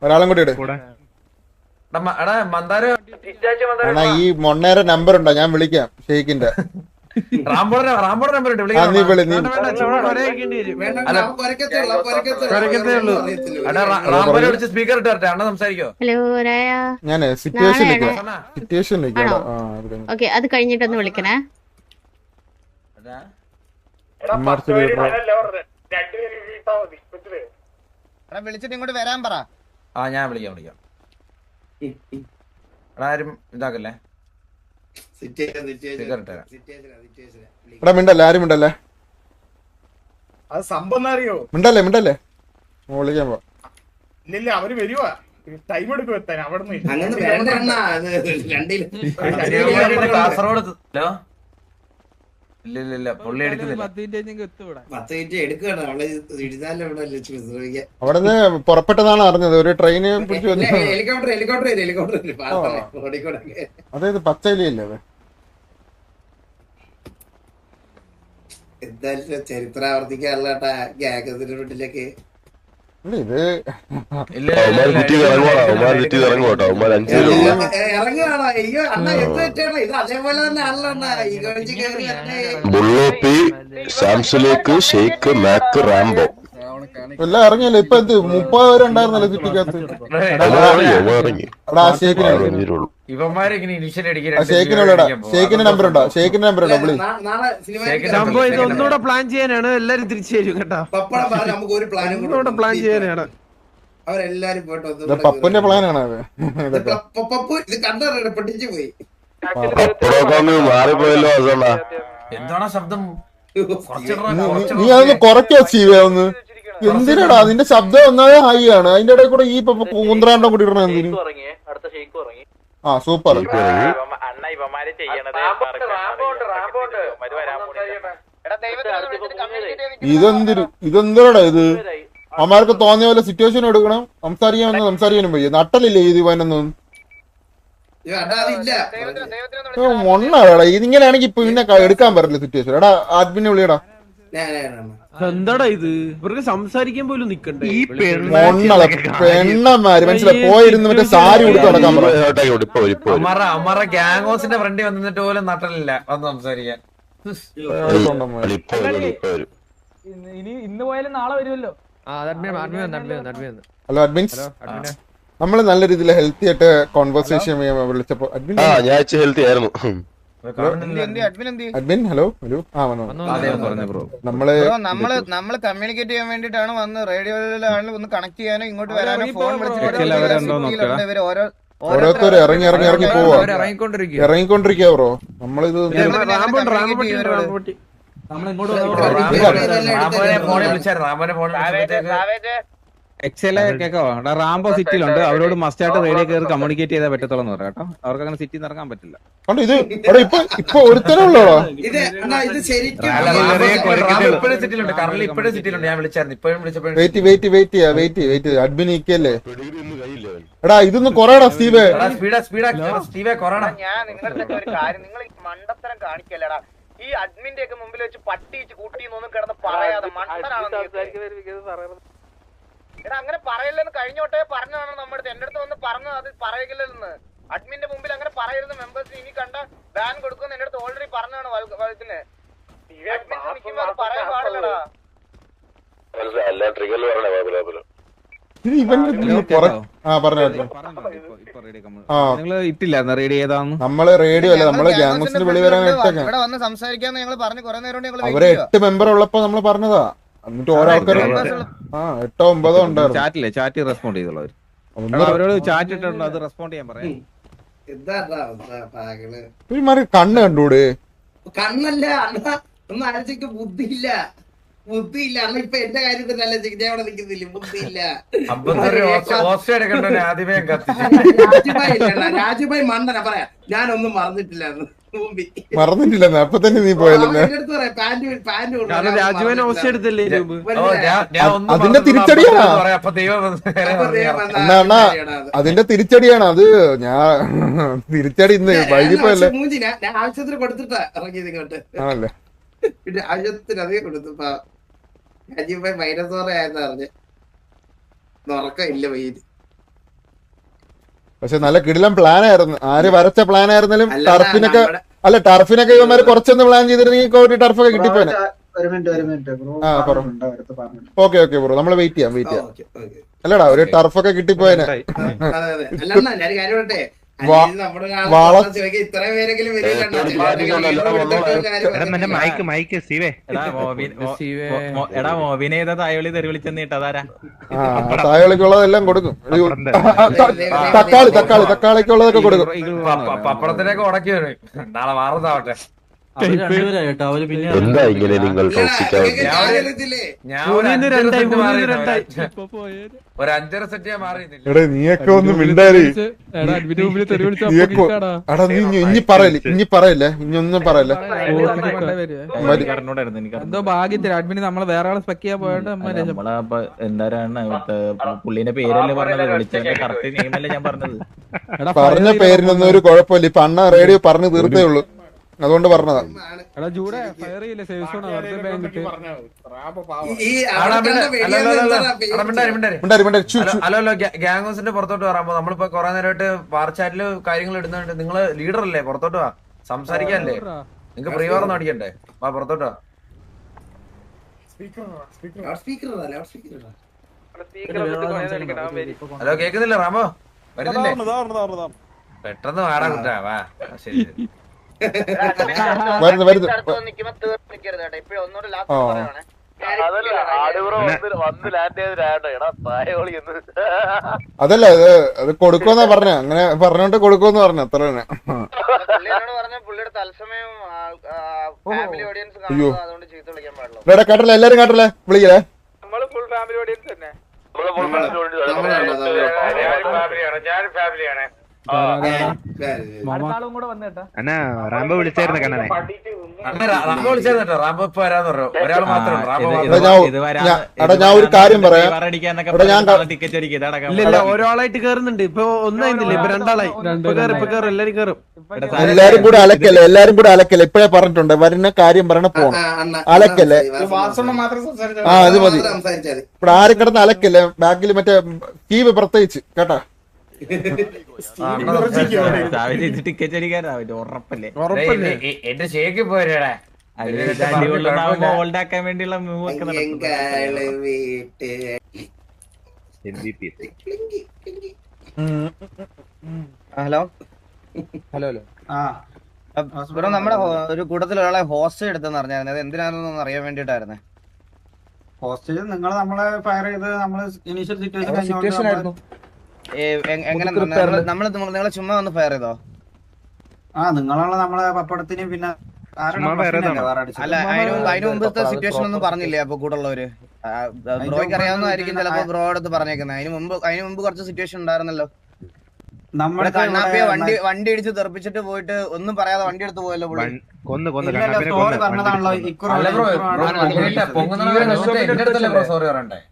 ഒരാളും കൂടി ഇട്. ഈ മൊണ്ണേരെ നമ്പർ ഉണ്ടോ? ഞാൻ വിളിക്കാം ഷെയ്ഖിന്റെ. ഞാൻ സിറ്റുവേഷനിലേക്ക് അത് കഴിഞ്ഞിട്ടൊന്ന് വിളിക്കണേ. വിളിച്ചിട്ട് ഇങ്ങോട്ട് വരാൻ പറ. ഞാൻ വിളിക്കാം. ആരും ഇതാക്കല്ലേ. മിണ്ടല്ലേ, ആരും മിണ്ടല്ലേ. അത് സംഭവം അറിയോ? മിണ്ടല്ലേ വിളിക്കാൻ പോ. ഇല്ല അവര് വരുവാ. ടൈം എടുക്കും എത്താൻ. അവിടെ കാസർഗോഡ് ഇല്ല പുള്ളി എടുക്കുന്നില്ല. അവിടുന്ന് പുറപ്പെട്ടതാണ് അറിഞ്ഞത്. ഒരു ട്രെയിന് പിടിച്ചു. അതേത് പച്ചയിലല്ലേ അത്? എന്തായാലും ചരിത്രം ആവർത്തിക്കാനുള്ള ഗ്യാഗത്തിന്റെ വീട്ടിലേക്ക് ഇത് ഇറങ്ങുവാണോ? അയ്യോ അണ്ണ എന്ത് പറ്റിയാണ് ഇത്? അതേപോലെ തന്നെ ആണല്ലോ അണ്ണ ഈ ഗോൾജി കയറി ബുള്ളോപ്പി, സാംസലേക്ക്, ഷെയ്ക്ക്, മാക്ക്, റാംബോ എല്ലാം ഇറങ്ങിയല്ലോ. ഇപ്പൊ എന്ത് 30 പേര് ഉണ്ടായിരുന്നല്ലോ സിറ്റിക്കകത്ത്. ഷേക്കിന്റെ നമ്പർ ഉണ്ടോ? ഷേക്കിന്റെ നമ്പർ ഉണ്ടോ? സംഭവം ഇത് ഒന്നുകൂടെ പ്ലാൻ ചെയ്യാനാണ്. എല്ലാരും തിരിച്ചു തരും കേട്ടോ. നമുക്ക് ഒരു പ്ലാനും ഒന്നുകൂടെ പ്ലാൻ ചെയ്യാനാണ്. അവരെല്ലാരും പോയിട്ട് പപ്പുന്റെ പ്ലാനാണ് അത്. പപ്പു ഇത് കണ്ടറിയണം, പൊട്ടിച്ചു പോയി. മാറിപ്പോയല്ലോ. അതാണ് എന്താണോ ശബ്ദം? നീ അതൊന്ന് കുറയ്ക്കാ സ്റ്റീവേ ഒന്ന്. എന്തിനാടാ അതിന്റെ ശബ്ദം ഒന്നാമത് ഹൈ ആണ്. അതിന്റെ ഇടയിൽ കൂടെ ഈ കുന്ത്രാണ്ടം കൂടി ഇടണം എന്തിനു? ആ സൂപ്പർ. ഇതെന്തിനാടാ ഇത്? അമ്മമാർക്ക് തോന്നിയ പോലെ സിറ്റുവേഷൻ എടുക്കണം. സംസാരിക്കാനും വയ്യ. നട്ടലില്ലേ ഇത് ഇവനൊന്നും? മൊണ്ണാടാ ഇതിങ്ങനെയാണെങ്കിൽ ഇപ്പൊ പിന്നെ എടുക്കാൻ പറ്റില്ല സിറ്റുവേഷൻ. എടാ ആദ്മിനെ വിളിയടാ. എന്താടാ ഇത്? ഇവർക്ക് സംസാരിക്കാൻ പോലും നിക്കണ്ടേ? ഈ പെണ്ണന്മാര് മനസ്സിലായി പോയിരുന്നു മറ്റേ സാരി കൊടുത്ത് നടക്കാൻ അമ്മറ ഗ്യാങ്ങോസിന്റെ ഫ്രണ്ടിൽ വന്നിട്ട് പോലും നട്ടലില്ല വന്ന് സംസാരിക്കാൻ. ഇന്ന് പോയാലും നാളെ വരുമല്ലോ. ഹലോ അഡ്മിൻസ്, നമ്മള് നല്ല രീതിയിൽ ഹെൽത്തി ആയിട്ട് കോൺവെർസേഷൻ വിളിച്ചപ്പോ ഹെൽത്തി ആയിരുന്നു. Admin hello hello. നമ്മള് കമ്മ്യൂണിക്കേറ്റ് ചെയ്യാൻ വേണ്ടിട്ടാണ് വന്ന് റേഡിയോയിലാണെങ്കിലും ഒന്ന് കണക്ട് ചെയ്യാനോ ഇങ്ങോട്ട് വരാനോ ഫോൺ വിളിച്ചിട്ട് ഓരോരുത്തരും ഇറങ്ങി പോവാ. ഇറങ്ങിക്കൊണ്ടിരിക്കുക ബ്രോ. നമ്മളിത് എക്സലെ കേക്കാവോ? റാംബോ സിറ്റിയിലുണ്ട്. അവരോട് മസ്റ്റായിട്ട് റേഡിയോ കയറി കമ്മ്യൂണിക്കേറ്റ് ചെയ്താൽ പറ്റത്തുള്ളൂ എന്ന് പറയാം കേട്ടോ. അവർക്ക് അങ്ങനെ സിറ്റിയിൽ നിന്ന് ഇറങ്ങാൻ പറ്റില്ല. ഇപ്പൊ ഒരുത്തനുള്ളോ? അഡ്മിൻ ഇക്കല്ലേ? എടാ ഇതൊന്ന് കൊറേടാ സ്റ്റീവേ. ഞാൻ നിങ്ങളുടെ ഒരു കാര്യം, നിങ്ങൾ മണ്ടത്തരം കാണിക്കല്ലടാ. ഈ അഡ്മിന്റെ ഒക്കെ മുമ്പിൽ വെച്ച് പട്ടിച്ച് കൂട്ടിന്നൊന്നും കിടന്ന് പറയാതെ മണ്ടനാണോ? എടാ അങ്ങനെ പറയില്ലെന്ന് കഴിഞ്ഞോട്ടെ പറഞ്ഞതാണ് നമ്മുടെ അടുത്ത്. എന്റെ അടുത്ത് വന്ന് പറഞ്ഞത് അത് പറയില്ലെന്ന്. അഡ്മിന്റെ മുമ്പിൽ അങ്ങനെ പറയരുത്. മെമ്പേഴ്സ് ഇനി കണ്ട ബാൻ കൊടുക്കുന്ന എന്റെ അടുത്ത് ഓൾറെഡി പറഞ്ഞാണ് വലുതിന്. പറയാൻ പാടില്ലടാ. നമ്മള് റേഡിയോ അല്ല, നമ്മള് ഗ്യാങ്സിന്റെ വെളി വരാനായിട്ട് ഇവിടെ വന്ന് സംസാരിക്കാന്ന് ഞങ്ങൾ പറഞ്ഞു. കുറെ നേരം അവരെ 8 മെമ്പർ ഉള്ളപ്പോ നമ്മള് പറഞ്ഞതാ. എന്നിട്ട് ഓരോ ആൾക്കാർ 8 9 ഉണ്ടായിരുന്നു. ചാറ്റ് റെസ്പോണ്ട് ചെയ്തോളൂ. അവരോട് ചാറ്റ് ഇട്ടുണ്ട്, അത് റെസ്പോണ്ട് ചെയ്യാൻ പറയാം. കണ്ണ് കണ്ടൂടെ? കണ്ണല്ല അണ്ണ, ഒന്നും ആലോചിക്ക്. ബുദ്ധിയില്ല അണ്ണ. ഇപ്പൊ എന്റെ കാര്യത്തിൽ ആലോചിക്ക്. ഞാൻ അവിടെ നിൽക്കുന്നില്ല. ബുദ്ധിയില്ല. രാജുഭായി മണ്ടന പറയാ. ഞാനൊന്നും മറന്നിട്ടില്ലെന്ന് അപ്പൊ തന്നെ നീ പോയല്ലേ? രാജുവിനെ ഓസ്റ്റ് എടുത്തല്ലേ? അതിന്റെ തിരിച്ചടിയാണ്. എന്നാ അതിന്റെ തിരിച്ചടിയാണ് അത്. ഞാൻ തിരിച്ചടി ഇന്ന് വൈകിപ്പോയല്ലേ? ഞാൻ ആവശ്യത്തിന് കൊടുത്തിട്ടാ ഇറങ്ങിയത് ഇങ്ങോട്ട്. ആണല്ലേ? പിന്നെ ആവശ്യത്തിന് അധികം കൊടുത്തു. രാജീവ് മൈനസോറ ആയെന്ന് അറിഞ്ഞ് ഉറക്കം ഇല്ല വെയില്. പക്ഷെ നല്ല കിടിലം പ്ലാൻ ആയിരുന്നു. ആര് വരച്ച പ്ലാൻ ആയിരുന്നാലും ടർഫിനൊക്കെ ഇവന്മാര് കുറച്ചൊന്ന് പ്ലാൻ ചെയ്തിരുന്നെങ്കിൽ ഒരു ടർഫൊക്കെ കിട്ടിപ്പോനെ. ഓക്കെ ബ്രോ, നമ്മള് വെയിറ്റ് ചെയ്യാം. അല്ലടാ ഒരു ടർഫൊക്കെ കിട്ടിപ്പോയനെ. തായളിക്കുള്ളതെല്ലാം കൊടുക്കും. തക്കാളിക്കുള്ളതൊക്കെ കൊടുക്കും. പപ്പടത്തിനൊക്കെ ഉടക്കി വരും. നാളെ മാറുന്നതാവട്ടെ. എന്താ ഇങ്ങനെ നിങ്ങൾ ഒരു 5.5 സെറ്റ് ഞാൻ മാറിയില്ല. എടാ നീയൊക്കെ ഒന്ന് മിണ്ടാരി. ഇനി പറയില്ലേ? ഇനി ഒന്നും പറയില്ല. എന്തോ ഭാഗ്യത്തിൽ അഡ്മിന് നമ്മളെ വേറെ ആളെ സ്പെക്ക് ചെയ്യാൻ പോയോണ്ട് എന്താണ് പുള്ളിന്റെ പേരല്ലേ പറഞ്ഞത്? വിളിച്ചതിന്റെ കറക്റ്റ് നെയിമല്ലേ ഞാൻ പറഞ്ഞത്? പറഞ്ഞ പേരിനൊന്നും ഒരു കുഴപ്പമില്ല. ഇപ്പൊ അണ്ണ റേഡിയോ പറഞ്ഞു തീർത്തേ ഉള്ളൂ. അതുകൊണ്ട് പറഞ്ഞതാ. എടാ ജൂടെ ഫയർ ചെയ്യില്ലേ സേവ് സോൺ അവരുടെ ബാങ്ക് ഇട്ട് ഹലോ ഗ്യാങ്സിന്റെ പുറത്തോട്ട് വരാമ്പോ നമ്മളിപ്പോ കൊറേ നേരമായിട്ട് വാർ ചാറ്റില് കാര്യങ്ങൾ ഇടുന്നുണ്ട്. നിങ്ങള് ലീഡർ അല്ലേ? പുറത്തോട്ട് വാ, സംസാരിക്കാനല്ലേ? നിങ്ങക്ക് പ്രീ വാർ ഒന്നും അടിക്കണ്ടേ? വാ പുറത്തോട്ട് വാ. ഹലോ കേക്കുന്നില്ല റാമോ? വരുന്നില്ലേ? പെട്ടെന്ന് വാടാ കുട്ടാ, വാ. ശരി അതല്ല അത് കൊടുക്കുമെന്നാ പറഞ്ഞ, അങ്ങനെ പറഞ്ഞോണ്ട് കൊടുക്കുമെന്ന് പറഞ്ഞു, അത്ര തന്നെ. അയ്യോ കേട്ടല്ലേ, എല്ലാരും കേട്ടല്ലേ, വിളിക്കലേ. അണ്ണാ റാംബോ വിളിച്ചായിരുന്നു കണ്ണനെ. ഞാൻ ഒരു കാര്യം പറയാം. ഒരാളായിട്ട് കേറുന്നുണ്ട് ഇപ്പൊ, ഒന്നായിരുന്നില്ല ഇപ്പൊ രണ്ടാളായി. എല്ലാരും കേറും. എല്ലാരും കൂടെ അലക്കല്ലേ, എല്ലാരും കൂടെ അലക്കല്ലേ. ഇപ്പഴേ പറഞ്ഞിട്ടുണ്ട്, വരുന്ന കാര്യം പറയണ പോണം, അലക്കല്ലേ. ആ അത് മതി. ഇവിടെ ആരും കിടന്ന് അലക്കല്ലേ, ബാക്കിൽ മറ്റേ ടീവ് പ്രത്യേകിച്ച് കേട്ടാ. ടിക്കറ്റ് അടിക്കാനാവില്ല, ഉറപ്പല്ലേ? എന്റെ ഷേക്ക് പോരാ ഓൾഡാക്കാൻ വേണ്ടിയുള്ള മൂവ് ഒക്കെ ഹലോ ഹലോ ഹലോ ഇവിടെ നമ്മുടെ ഒരു കൂട്ടത്തിൽ ഒരാളെ ഹോസ്റ്റേജ് എടുത്തെന്ന് പറഞ്ഞായിരുന്നു. അത് എന്തിനാണെന്നൊന്നും അറിയാൻ വേണ്ടിട്ടായിരുന്നേ. ഹോസ്റ്റേജ് നിങ്ങൾ നമ്മളെ ഫയർ ചെയ്ത് നമ്മള് ഇനീഷ്യൽ സിറ്റുവേഷൻ ആയിരുന്നു. എങ്ങനെ നിങ്ങളെ ചുമ്മാ ഒന്ന് ഫയർ ചെയ്തോ? നിങ്ങളാണ് നമ്മളെ പപ്പടത്തിനും പിന്നെ അല്ല, അതിന് മുമ്പത്തെ സിറ്റുവേഷൻ ഒന്നും പറഞ്ഞില്ലേ? അപ്പൊ കൂടെ ഉള്ളവര് ബ്രോയ്ക്ക് അറിയാവുന്നതായിരിക്കും ചിലപ്പോ ബ്രോ അടുത്ത് പറഞ്ഞേക്കുന്നത്. അതിന് മുമ്പ് കുറച്ച് സിറ്റുവേഷൻ ഉണ്ടായിരുന്നല്ലോ. നമ്മുടെ കണ്ണാപ്പിയെ വണ്ടി ഇടിച്ച് തെറിപ്പിച്ചിട്ട് പോയിട്ട് ഒന്നും പറയാതെ വണ്ടി എടുത്ത് പോയല്ലോ പുള്ളി.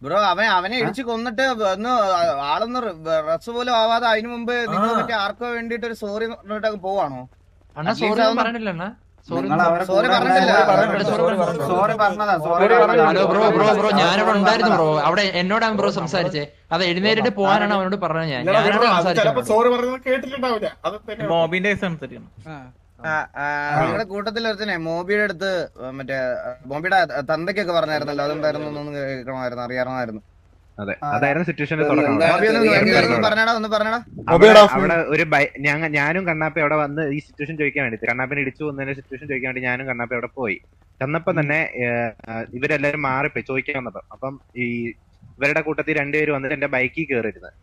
ബ്രോ അവനെ ഇടിച്ച് കൊന്നിട്ട് ഒന്ന് ആളൊന്ന് റസ് പോലും ആവാതെ അതിനു മുമ്പ് നിങ്ങൾ മറ്റേ ആർക്കോ വേണ്ടിട്ട് ഒരു സോറി പറഞ്ഞിട്ട് പോവാണോ? ഞാനവിടെ ഉണ്ടായിരുന്നു ബ്രോ. അവിടെ എന്നോടാണ് ബ്രോ സംസാരിച്ചേ. അത് എഴുന്നേറ്റ് പോകാനാണ് അവനോട് പറഞ്ഞത്. നിങ്ങളുടെ കൂട്ടത്തിൽ ഒരുത്തനെ മോബിയുടെ അടുത്ത് മറ്റേ മോബിയുടെ തന്തയ്ക്കൊക്കെ പറഞ്ഞായിരുന്നല്ലോ, അതുണ്ടായിരുന്നു ഒന്ന് കേൾക്കണമായിരുന്നു, അറിയാമായിരുന്നു. അതെ, അതായിരുന്നു സിറ്റുവേഷന്റെ തുടക്കം. അവിടെ ഒരു ഞാനും കണ്ണാപ്പി അവിടെ വന്ന് ഈ സിറ്റുവേഷൻ ചോദിക്കാൻ വേണ്ടി, കണ്ണാപ്പിനെ ഇടിച്ചു വന്നതിന്റെ സിറ്റുവേഷൻ ചോദിക്കാൻ വേണ്ടി ഞാനും കണ്ണാപ്പി അവിടെ പോയി. ചെന്നപ്പോ തന്നെ ഇവരെല്ലാരും മാറിപ്പോയി ചോദിക്കാൻ വന്നപ്പോ. അപ്പം ഈ ഇവരുടെ കൂട്ടത്തിൽ രണ്ടുപേര് വന്നിട്ട് എന്റെ ബൈക്കിൽ കയറിയിരുന്നത്.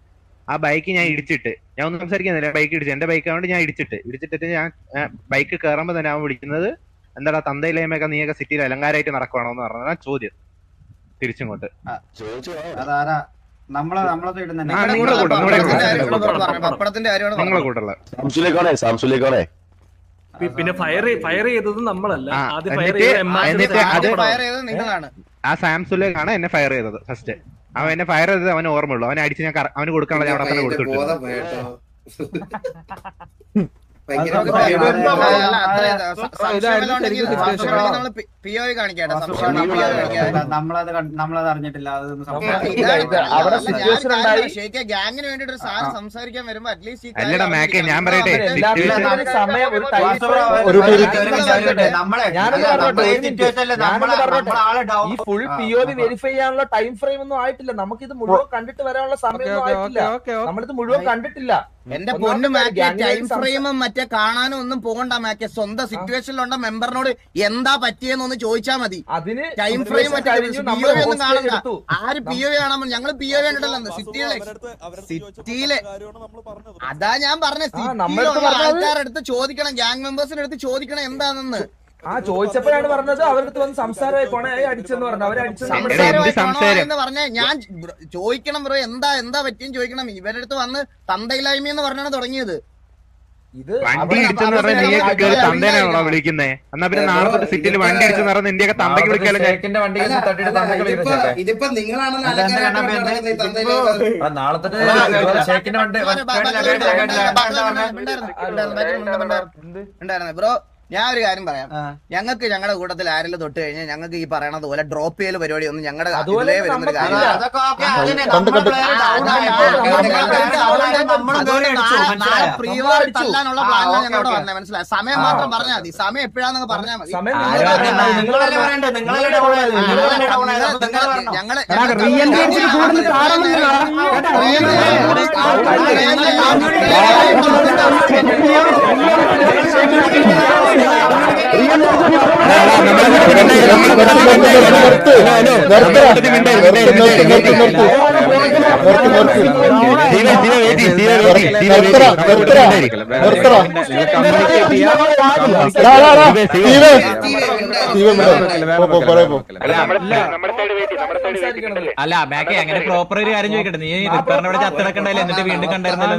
ആ ബൈക്ക് ഞാൻ ഇടിച്ചിട്ട്, ഞാൻ ഒന്നും സംസാരിക്കുന്നില്ല, ബൈക്ക് ഇടിച്ചു, എന്റെ ബൈക്ക് ആയതുകൊണ്ട് ഞാൻ ഇടിച്ചിട്ട് ഞാൻ ബൈക്ക് കയറുമ്പോ തന്നെ അവൻ വിളിക്കുന്നത്, എന്താടാ തന്തയിലേമൊക്കെ നീയൊക്കെ സിറ്റിയിൽ അലങ്കാരമായിട്ട് നടക്കുവാണോ എന്ന് പറഞ്ഞാൽ ചോദ്യം തിരിച്ചിങ്ങോട്ട്. പിന്നെ ഫയർ ചെയ്തത് നമ്മളല്ല, ആ സാംസുലേക്കാണ് എന്നെ ഫയർ ചെയ്തത് ഫസ്റ്റ്. അവൻ എന്നെ ഫയർ ചെയ്തത് അവന് ഓർമ്മയുള്ളൂ. അവനെ അടിച്ച് ഞാൻ അവന് കൊടുക്കാനുള്ള ഞാൻ അവിടെ തന്നെ കൊടുത്തിട്ടു. നമ്മളത് അറിഞ്ഞിട്ടില്ല. ഗ്യാങ്ങിന് വേണ്ടിട്ട് സംസാരിക്കാൻ വരുമ്പോ അറ്റ്ലീസ്റ്റ് അല്ലടാ മാക്കെ, ഞാൻ പറയട്ടെ, ഈ ഫുൾ POV വെരിഫൈ ചെയ്യാനുള്ള ടൈം ഫ്രെയിം ഒന്നും ആയിട്ടില്ല. നമുക്കിത് മുഴുവൻ കണ്ടിട്ട് വരാനുള്ള സമയമൊന്നും ആയിട്ടില്ല. നമ്മളിത് മുഴുവൻ കണ്ടിട്ടില്ല. എന്റെ പൊന്നു മാക്കെ, ടൈം ഫ്രെയിമും മറ്റേ കാണാനും ഒന്നും പോകണ്ട മാക്കെ. സ്വന്തം സിറ്റുവേഷനിലുള്ള മെമ്പറിനോട് എന്താ പറ്റിയെന്നൊന്ന് ചോദിച്ചാൽ മതി. അതിന് ടൈം ഫ്രെയിം ഒന്നും കാണണ്ട. ആര് POV കാണാൻ? ഞങ്ങള് POV കണ്ടിട്ടല്ലോ സിറ്റിയിലെ. അതാ ഞാൻ പറഞ്ഞ, സിറ്റിയിലുള്ള ആൾക്കാരുടെ അടുത്ത് ചോദിക്കണം, ഗ്യാങ് മെമ്പേഴ്സിന്റെ അടുത്ത് ചോദിക്കണം എന്താണെന്ന്. ചോദിച്ചപ്പോഴാണ് പറഞ്ഞത് അവരുടെ അടുത്ത് വന്ന് സംസാരമായി കൊണയായി അടിച്ചെന്ന് പറഞ്ഞു. എന്ന് പറഞ്ഞ ഞാൻ ചോദിക്കണം ബ്രോ, എന്താ പറ്റിയെന്ന് ചോദിക്കണം. ഇവരുടെ അടുത്ത് വന്ന് തന്തയില്ലായ്മ എന്ന് പറഞ്ഞാണ് തുടങ്ങിയത്. വണ്ടി ഇടിച്ചെന്ന് പറഞ്ഞാൽ തന്തേനാണോ വിളിക്കുന്നേ? എന്നാ പിന്നെ നാളെ തൊട്ട് സിറ്റിയിൽ വണ്ടി ഇടിച്ചെന്ന് പറഞ്ഞാൽ ഇന്ത്യയൊക്കെ തന്തയ്ക്ക് വിളിക്കാലോ. ഇതിപ്പോ നിങ്ങളാണല്ലോ ബ്രോ. ഞാൻ ഒരു കാര്യം പറയാം. ഞങ്ങൾക്ക് ഞങ്ങളുടെ കൂട്ടത്തിൽ ആരെങ്കിലും തൊട്ട് കഴിഞ്ഞാൽ ഞങ്ങൾക്ക് ഈ പറയണത് പോലെ ഡ്രോപ്പ് ചെയ്യൽ പരിപാടി ഒന്നും ഞങ്ങളുടെ തല്ലാനുള്ള പ്ലാനാണ് ഞങ്ങളോട് പറഞ്ഞത്. മനസ്സിലായി? സമയം മാത്രം പറഞ്ഞാൽ മതി. സമയം എപ്പോഴാന്നൊക്കെ പറഞ്ഞാൽ മതി. ഞങ്ങള് അല്ല ബാക്കി അങ്ങനെ പ്രോപ്പർ ഒരു കാര്യം ചോദിക്കട്ടെ. നീ റിപ്പയറിനെ ഇവിടെ ചത്തിടക്കണ്ടല്ലോ, എന്നിട്ട് വീണ്ടും കണ്ടായിരുന്നല്ലോ.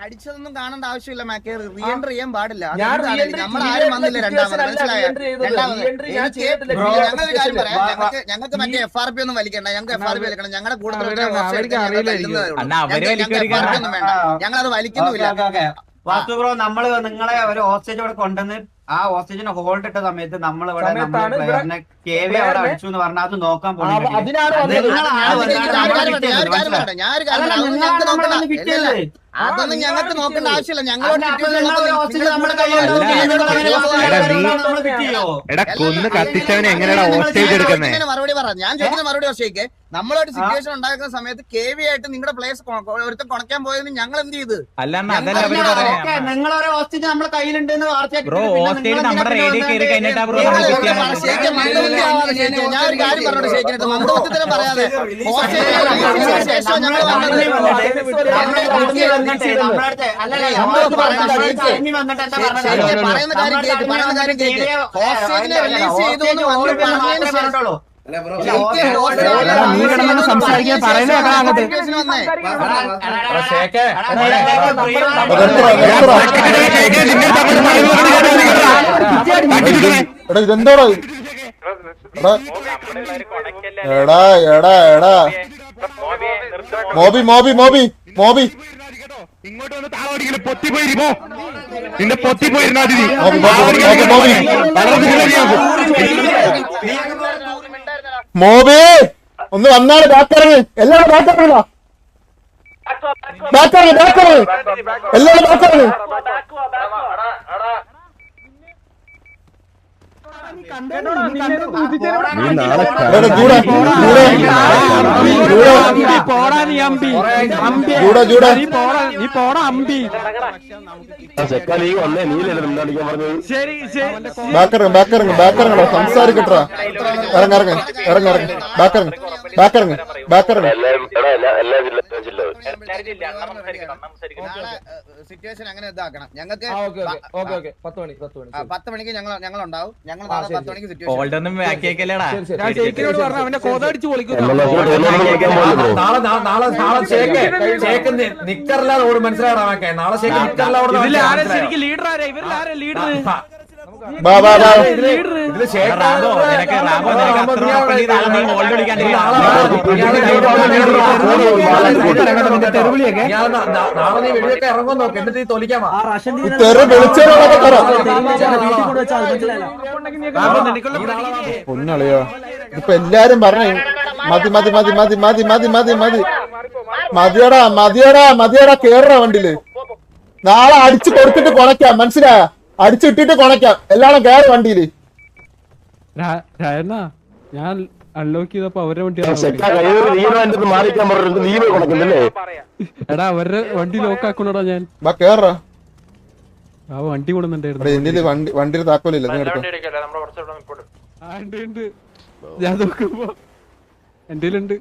അടിച്ചതൊന്നും കാണേണ്ട ആവശ്യമില്ല. മാക്കേ റീഎൻട്രി ചെയ്യാൻ പാടില്ല. നമ്മളാരും വന്നില്ല രണ്ടാമത്. മനസ്സിലായോ? ഞങ്ങളൊരു കാര്യം പറയാം. ഞങ്ങൾക്ക് മറ്റേ FRP ഒന്നും വലിക്കണ്ട. ഞങ്ങൾക്ക് FRP വലിക്കണം. ഞങ്ങളുടെ കൂടുതൽ ഞങ്ങളത് വലിക്കുന്നില്ല. വാസ്തു ബ്രോ, നമ്മള് നിങ്ങളെ ഒരു ഹോസ്റ്റേജ് ഇവിടെ കൊണ്ടുവന്ന് ആ ഹോസ്റ്റേജിനെ ഹോൾഡ് ഇട്ട സമയത്ത് നമ്മൾ ഇവിടെ പ്ലെയറിനെ KV അവിടെ അടിച്ചു എന്ന് പറഞ്ഞാൽ അത് നോക്കാൻ പോലും അതൊന്നും ഞങ്ങൾക്ക് നോക്കേണ്ട ആവശ്യമില്ല. ഞങ്ങളോട് മറുപടി പറ. ഞാൻ ചോദിക്കുന്ന മറുപടി വർഷയ്ക്ക് നമ്മളൊരു സിറ്റുവേഷൻ ഉണ്ടാക്കുന്ന സമയത്ത് KV ആയിട്ട് നിങ്ങളുടെ പ്ലേസ് ഒരുത്തം കൊണക്കാൻ പോയതിന് ഞങ്ങൾ എന്ത് ചെയ്ത്? നിങ്ങളൊരു ഹോസ്റ്റേജ് നമ്മുടെ കയ്യിലുണ്ടെന്ന് ഞാൻ ഒരു കാര്യം പറഞ്ഞോട് ശേഖരത്ത് മന്ത്രോത്തരം പറയാതെ പറയുന്ന കാര്യം കേക്ക് ഹോസ്റ്റേജിനെ റിലീസ് ചെയ്തു എന്ന് വന്ന് പറഞ്ഞതിന് ശേഷം സംസാരിക്കാൻ പറയുന്നത് ഇതെന്തോടാ? എടാ എടാ എടാ മോബി മോബി മോബി മോബി ഇങ്ങോട്ട് വന്ന് താളോടിക്കല് പൊത്തിപ്പോയിരിപ്പോ നിന്റെ പൊത്തിപ്പോയിരുന്നാ മോബി ഒന്ന് വന്നാണ്. ബാക്കറിങ് എല്ലാവരും ബാക്കറിങ്ങ ബാക്കറിങ് ബാക്കറിങ് എല്ലാവരും ബാക്കറിങ്. സംസാരിക്കട്ടാ. ഇറങ്ങിറങ്ങ് ഇറങ്ങിറങ്ങ് ബാക്കറിങ് ബാക്കറിങ് ബാക്കറിങ്. സിറ്റുവേഷൻ അങ്ങനെ ഇതാക്കണം. ഞങ്ങൾക്ക് 10 മണിക്ക് ഞങ്ങൾ ഉണ്ടാവും. ഞങ്ങൾ 10 മണിക്ക് സിറ്റുവേഷൻ നിക്കറില്ലാതെ ഓട്. മനസ്സിലാവണേ? നാളെ നാളെ നീ വെടിയൊക്കെ ഇറങ്ങും നോക്ക്. എന്നിട്ട് നീ തൊലിക്കാമോ? പൊന്നളിയോ ഇപ്പൊ എല്ലാരും പറഞ്ഞു മതി മതി മതി മതി മതി മതി മതി മതി മതിയടാ മതിയടാ മതിയടാ. കേറ വണ്ടിയില്. നാളെ അടിച്ചു കൊടുത്തിട്ട് കൊണക്കാം. മനസ്സിലായ? അടിച്ചിട്ടിട്ട് കൊണക്കാം. എല്ലാരും കേറ് വണ്ടിയില്. ഞാൻ അൺലോക്ക് ചെയ്തപ്പോ അവരുടെ വണ്ടി എടാ അവരുടെ വണ്ടി ലോക്ക് ആക്കണോടാ. ഞാൻ കേറ. ആ വണ്ടി കൊണ്ടുണ്ടായിരുന്നു. എന്നില് വണ്ടിയിൽ താക്കോലില്ല. ഞാൻ നോക്കുമ്പോ എന്റെ ഉണ്ട്.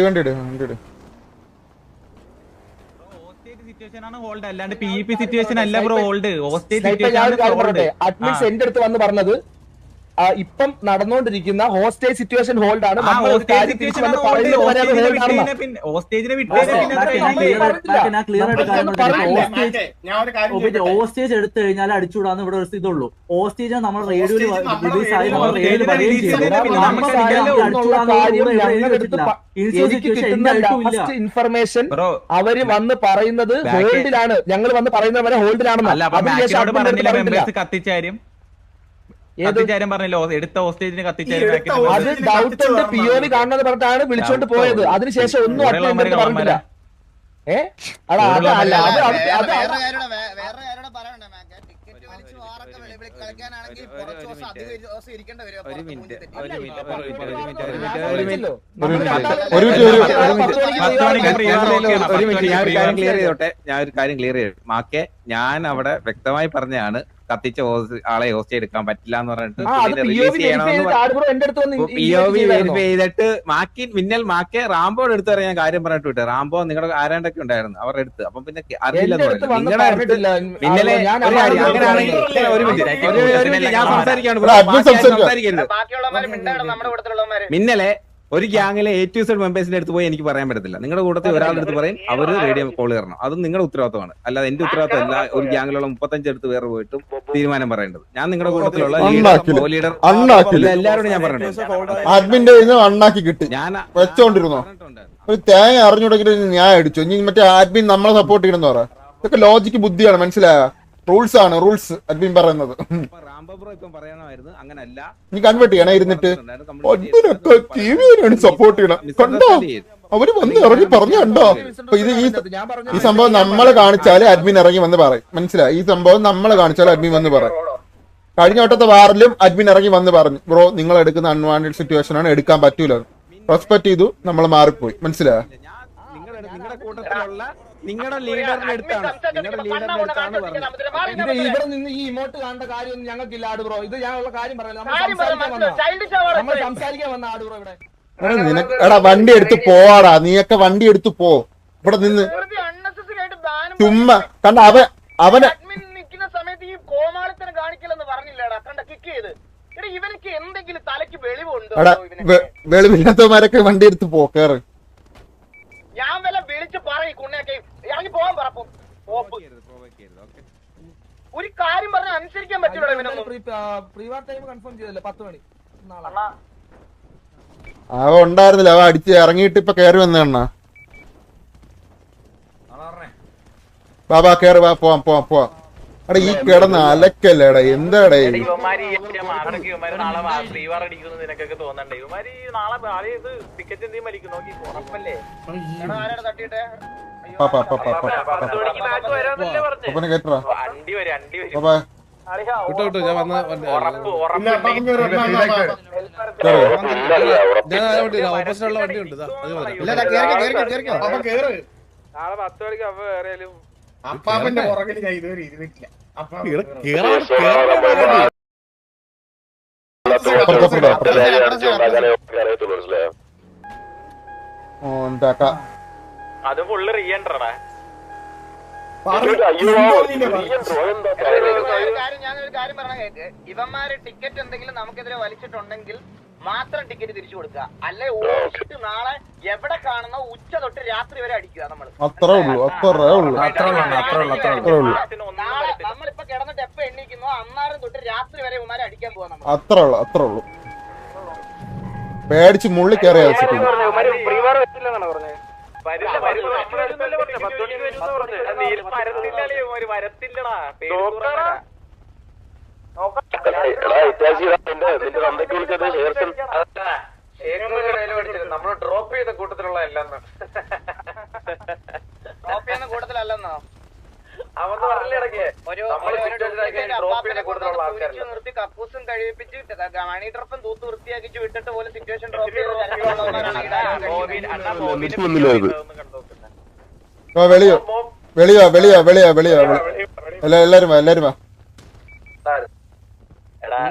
വണ്ടിയിട് വണ്ടിയിട്. ഹോൾഡ് അല്ലാണ്ട് PEP സിറ്റുവേഷൻ അല്ല bro. Hold hostage situation. Admins എന്റെ അടുത്ത് വന്ന് പറഞ്ഞത് ഇപ്പം നടന്നുകൊണ്ടിരിക്കുന്ന ഹോസ്റ്റേജ് സിറ്റുവേഷൻ ഹോൾഡ് ആണ്. നമ്മൾ ഒരു കാര്യം തിരിച്ചു വന്ന് പറയുന്നത് പോലെ അത് ഹോൾഡ് ആണ്. ഹോസ്റ്റേജ് എടുത്തു കഴിഞ്ഞാൽ അടിച്ചുകൂടാന്ന് ഇവിടെ ഒരു ഇതുള്ളൂ. ഹോസ്റ്റേജ് നമ്മൾ റേഡിയോയിൽ റിലീസ് ആയി നമ്മൾ റേഡിയോയിൽ പറയുകയും ചെയ്തു. ഇൻഫർമേഷൻ അവര് വന്ന് പറയുന്നത് ഹോൾഡിലാണ്, ഞങ്ങൾ വന്ന് പറയുന്നത് വരെ ഹോൾഡിലാണെന്നല്ല. കത്തിച്ചാരും പറഞ്ഞല്ലോ എടുത്ത ഹോസ്റ്റേജിന് കത്തിച്ചാരും. അത് ഡൗട്ട് ഉണ്ട്, POV കാണുന്നത് പറഞ്ഞിട്ടാണ് വിളിച്ചോണ്ട് പോയത്. അതിനുശേഷം ഒന്നും പറഞ്ഞിട്ടില്ല. ഞാൻ ഒരു കാര്യം ക്ലിയർ ചെയ്തു. മാക്കെ ഞാൻ അവിടെ വ്യക്തമായി പറഞ്ഞാണ് കത്തിച്ച ആളെ ഹോസ്റ്റ് എടുക്കാൻ പറ്റില്ല എന്ന് പറഞ്ഞിട്ട് റിലീസ് ചെയ്യണമെന്ന് POV വെരിഫൈ ചെയ്തിട്ട് മിന്നൽ മാക്കെ റാംബോയുടെ അടുത്ത് ഞാൻ കാര്യം പറഞ്ഞിട്ട് വിട്ടു. റാംബോ നിങ്ങളുടെ ആരാണ്ടൊക്കെ ഉണ്ടായിരുന്നു അവരുടെ അടുത്ത്. അപ്പം പിന്നെ അറിയില്ല നിങ്ങളുടെ അടുത്ത് മിന്നലെ അങ്ങനെയാണെങ്കിൽ ഒരു മിനിറ്റ് ഞാൻ സംസാരിക്കരുത്. മിന്നലെ ഒരു ഗ്യാങ്ങിലെ A to Z മെമ്പേഴ്സിന്റെ അടുത്ത് പോയി എനിക്ക് പറയാൻ പറ്റത്തില്ല. നിങ്ങളുടെ കൂട്ടത്തിൽ ഒരാളുടെ അടുത്ത് പറയും അവര് റേഡിയോ കോൾ കയറണം. അതും നിങ്ങളുടെ ഉത്തരവാദിത്തമാണ്, അല്ലാതെ എന്റെ ഉത്തരവാദിത്തം അല്ല. ഒരു ഗ്യാങ്ങിലുള്ള 35 അടുത്ത് വേറെ പോയിട്ടും തീരുമാനം പറയേണ്ടത്. ഞാൻ നിങ്ങളുടെ കൂട്ടത്തിലുള്ള ലീഡർ എല്ലാവരോടും ഞാൻ പറഞ്ഞിട്ടുണ്ട്. അഡ്മിന്റെ അണ്ണാക്കി കിട്ടി ഞാൻ വെച്ചോണ്ടിരുന്നോ? ഒരു തേങ്ങ അറിഞ്ഞുണ്ടെങ്കിൽ ഞാൻ അടിച്ചു. ഇനി മറ്റേ അഡ്മിൻ നമ്മളെ സപ്പോർട്ട് ചെയ്യണമെന്ന് പറ. ഇതൊക്കെ ലോജിക്ക് ബുദ്ധിയാണ്, മനസ്സിലായ? റൂൾസ് ആണ്, റൂൾസ് അഡ്മിൻ പറയുന്നത്. നീ കൺവേർട്ട് ചെയ്യണേ ഇരുന്നിട്ട് അഡ്മിനൊക്കെ TVയിലാണ് സപ്പോർട്ട് ചെയ്യണം. കണ്ടോ അവര് വന്ന് ഇറങ്ങി പറഞ്ഞു കണ്ടോ? ഈ സംഭവം നമ്മള് കാണിച്ചാല് അഡ്മിൻ ഇറങ്ങി വന്ന് പറയും, മനസ്സിലായി? ഈ സംഭവം നമ്മള് കാണിച്ചാലും അഡ്മിൻ വന്ന് പറയും. കഴിഞ്ഞ വട്ടത്തെ വാറിലും അഡ്മിൻ ഇറങ്ങി വന്ന് പറഞ്ഞു ബ്രോ നിങ്ങൾ എടുക്കുന്ന അൺവാണ്ടഡ് സിറ്റുവേഷൻ ആണ്, എടുക്കാൻ പറ്റൂല. റെസ്പെക്ട് ചെയ്തു, നമ്മൾ മാറിപ്പോയി, മനസ്സിലായോ? നിങ്ങളുടെ ലീഡറിന്റെ അടുത്താണ് ഇവിടെ നിന്ന് ഈ ഇമോട്ട് കാണേണ്ട കാര്യമൊന്നും ഞങ്ങൾക്കില്ല ആട് ബ്രോ. ഇത് ഞാനുള്ള കാര്യം പറയാം. നമ്മൾ സംസാരിക്കാൻ വന്ന ആട് ബ്രോ ഇവിടെ. എടാ വണ്ടി എടുത്ത് പോവാടാ, നീയൊക്കെ വണ്ടി എടുത്ത് പോ ഇവിടെ നിന്ന്. ചുമ്മാ കണ്ട അവനെ നിൽക്കുന്ന സമയത്ത് ഈ കോമാളിത്തരം കാണിക്കലെന്ന് പറഞ്ഞില്ലടാ. കണ്ട കിക്ക് ചെയ്ത് ഇവനക്ക് എന്തെങ്കിലും തലക്ക് വെളിവുണ്ടോ? വെളിവില്ലാത്തവന്മാരൊക്കെ വണ്ടി എടുത്ത് പോ, കേറ്. ഞാൻ വല്ല വിളിച്ച് പറയും കുണ്ണയൊക്കെ ഇറങ്ങി പോകാൻ പറപ്പോ. ഒരു കാര്യം പറഞ്ഞാൽ അനുസരിക്കാൻ പറ്റൂല. അവ ഉണ്ടായിരുന്നില്ല, അവ അടിച്ച് ഇറങ്ങിയിട്ട് ഇപ്പൊ കയറി വന്ന. ബാബാ കേറ്, വാ പോവാം പോവാം പോവാം. എടാ ഈ കിടന്ന് അലക്കല്ലേടാ, എന്താടാ കേട്ടോ? ഓപ്പോസിറ്റുള്ള വണ്ടി ഉണ്ട്. നാളെ 10 മണിക്ക് അപ്പൊ വേറെയാലും അപ്പാപ്പന്റെ പുറകിൽ ഞാൻ ഇതുവരെ ഇരുന്നിട്ടില്ല. അത് ഫുള്ള് റീഎൻട്രടാ. ഞാനൊരു കാര്യം പറഞ്ഞ കേക്ക്. ഇവന്മാര് ടിക്കറ്റ് എന്തെങ്കിലും നമുക്കെതിരെ വലിച്ചിട്ടുണ്ടെങ്കിൽ മാത്രം ടിക്കറ്റ് തിരിച്ചു കൊടുക്കുക. അല്ലെ ഓടിച്ചിട്ട് നാളെ എവിടെ കാണുന്ന ഉച്ച തൊട്ട് രാത്രി വരെ അടിക്കുക. നമ്മൾ അത്രേ ഉള്ളൂ. നമ്മളിപ്പോ കിടന്നിട്ട് എപ്പോ എണ്ണീക്കുന്നോ അന്നേരം തൊട്ട് രാത്രി വരെ ഉമാരെ അടിക്കാൻ പോവാ. അത്രേ ഉള്ളൂ. പേടിച്ച് മുള്ളി കയറിയ നമ്മള് ഡ്രോപ്പ് ചെയ്ത കൂട്ടത്തിലുള്ള എല്ലാം കൂട്ടത്തിലല്ലെന്നോ അവന്ന് പറഞ്ഞിടക്ക് നിർത്തി കക്കൂസും കഴിപ്പിച്ച് മണി ട്രപ്പും തൂത്ത് വൃത്തിയാക്കിച്ച് വിട്ടിട്ട് പോലെ സിറ്റുവേഷൻ ഡ്രോപ്പ് വെളിയോ എല്ലാരും വാ. എടാ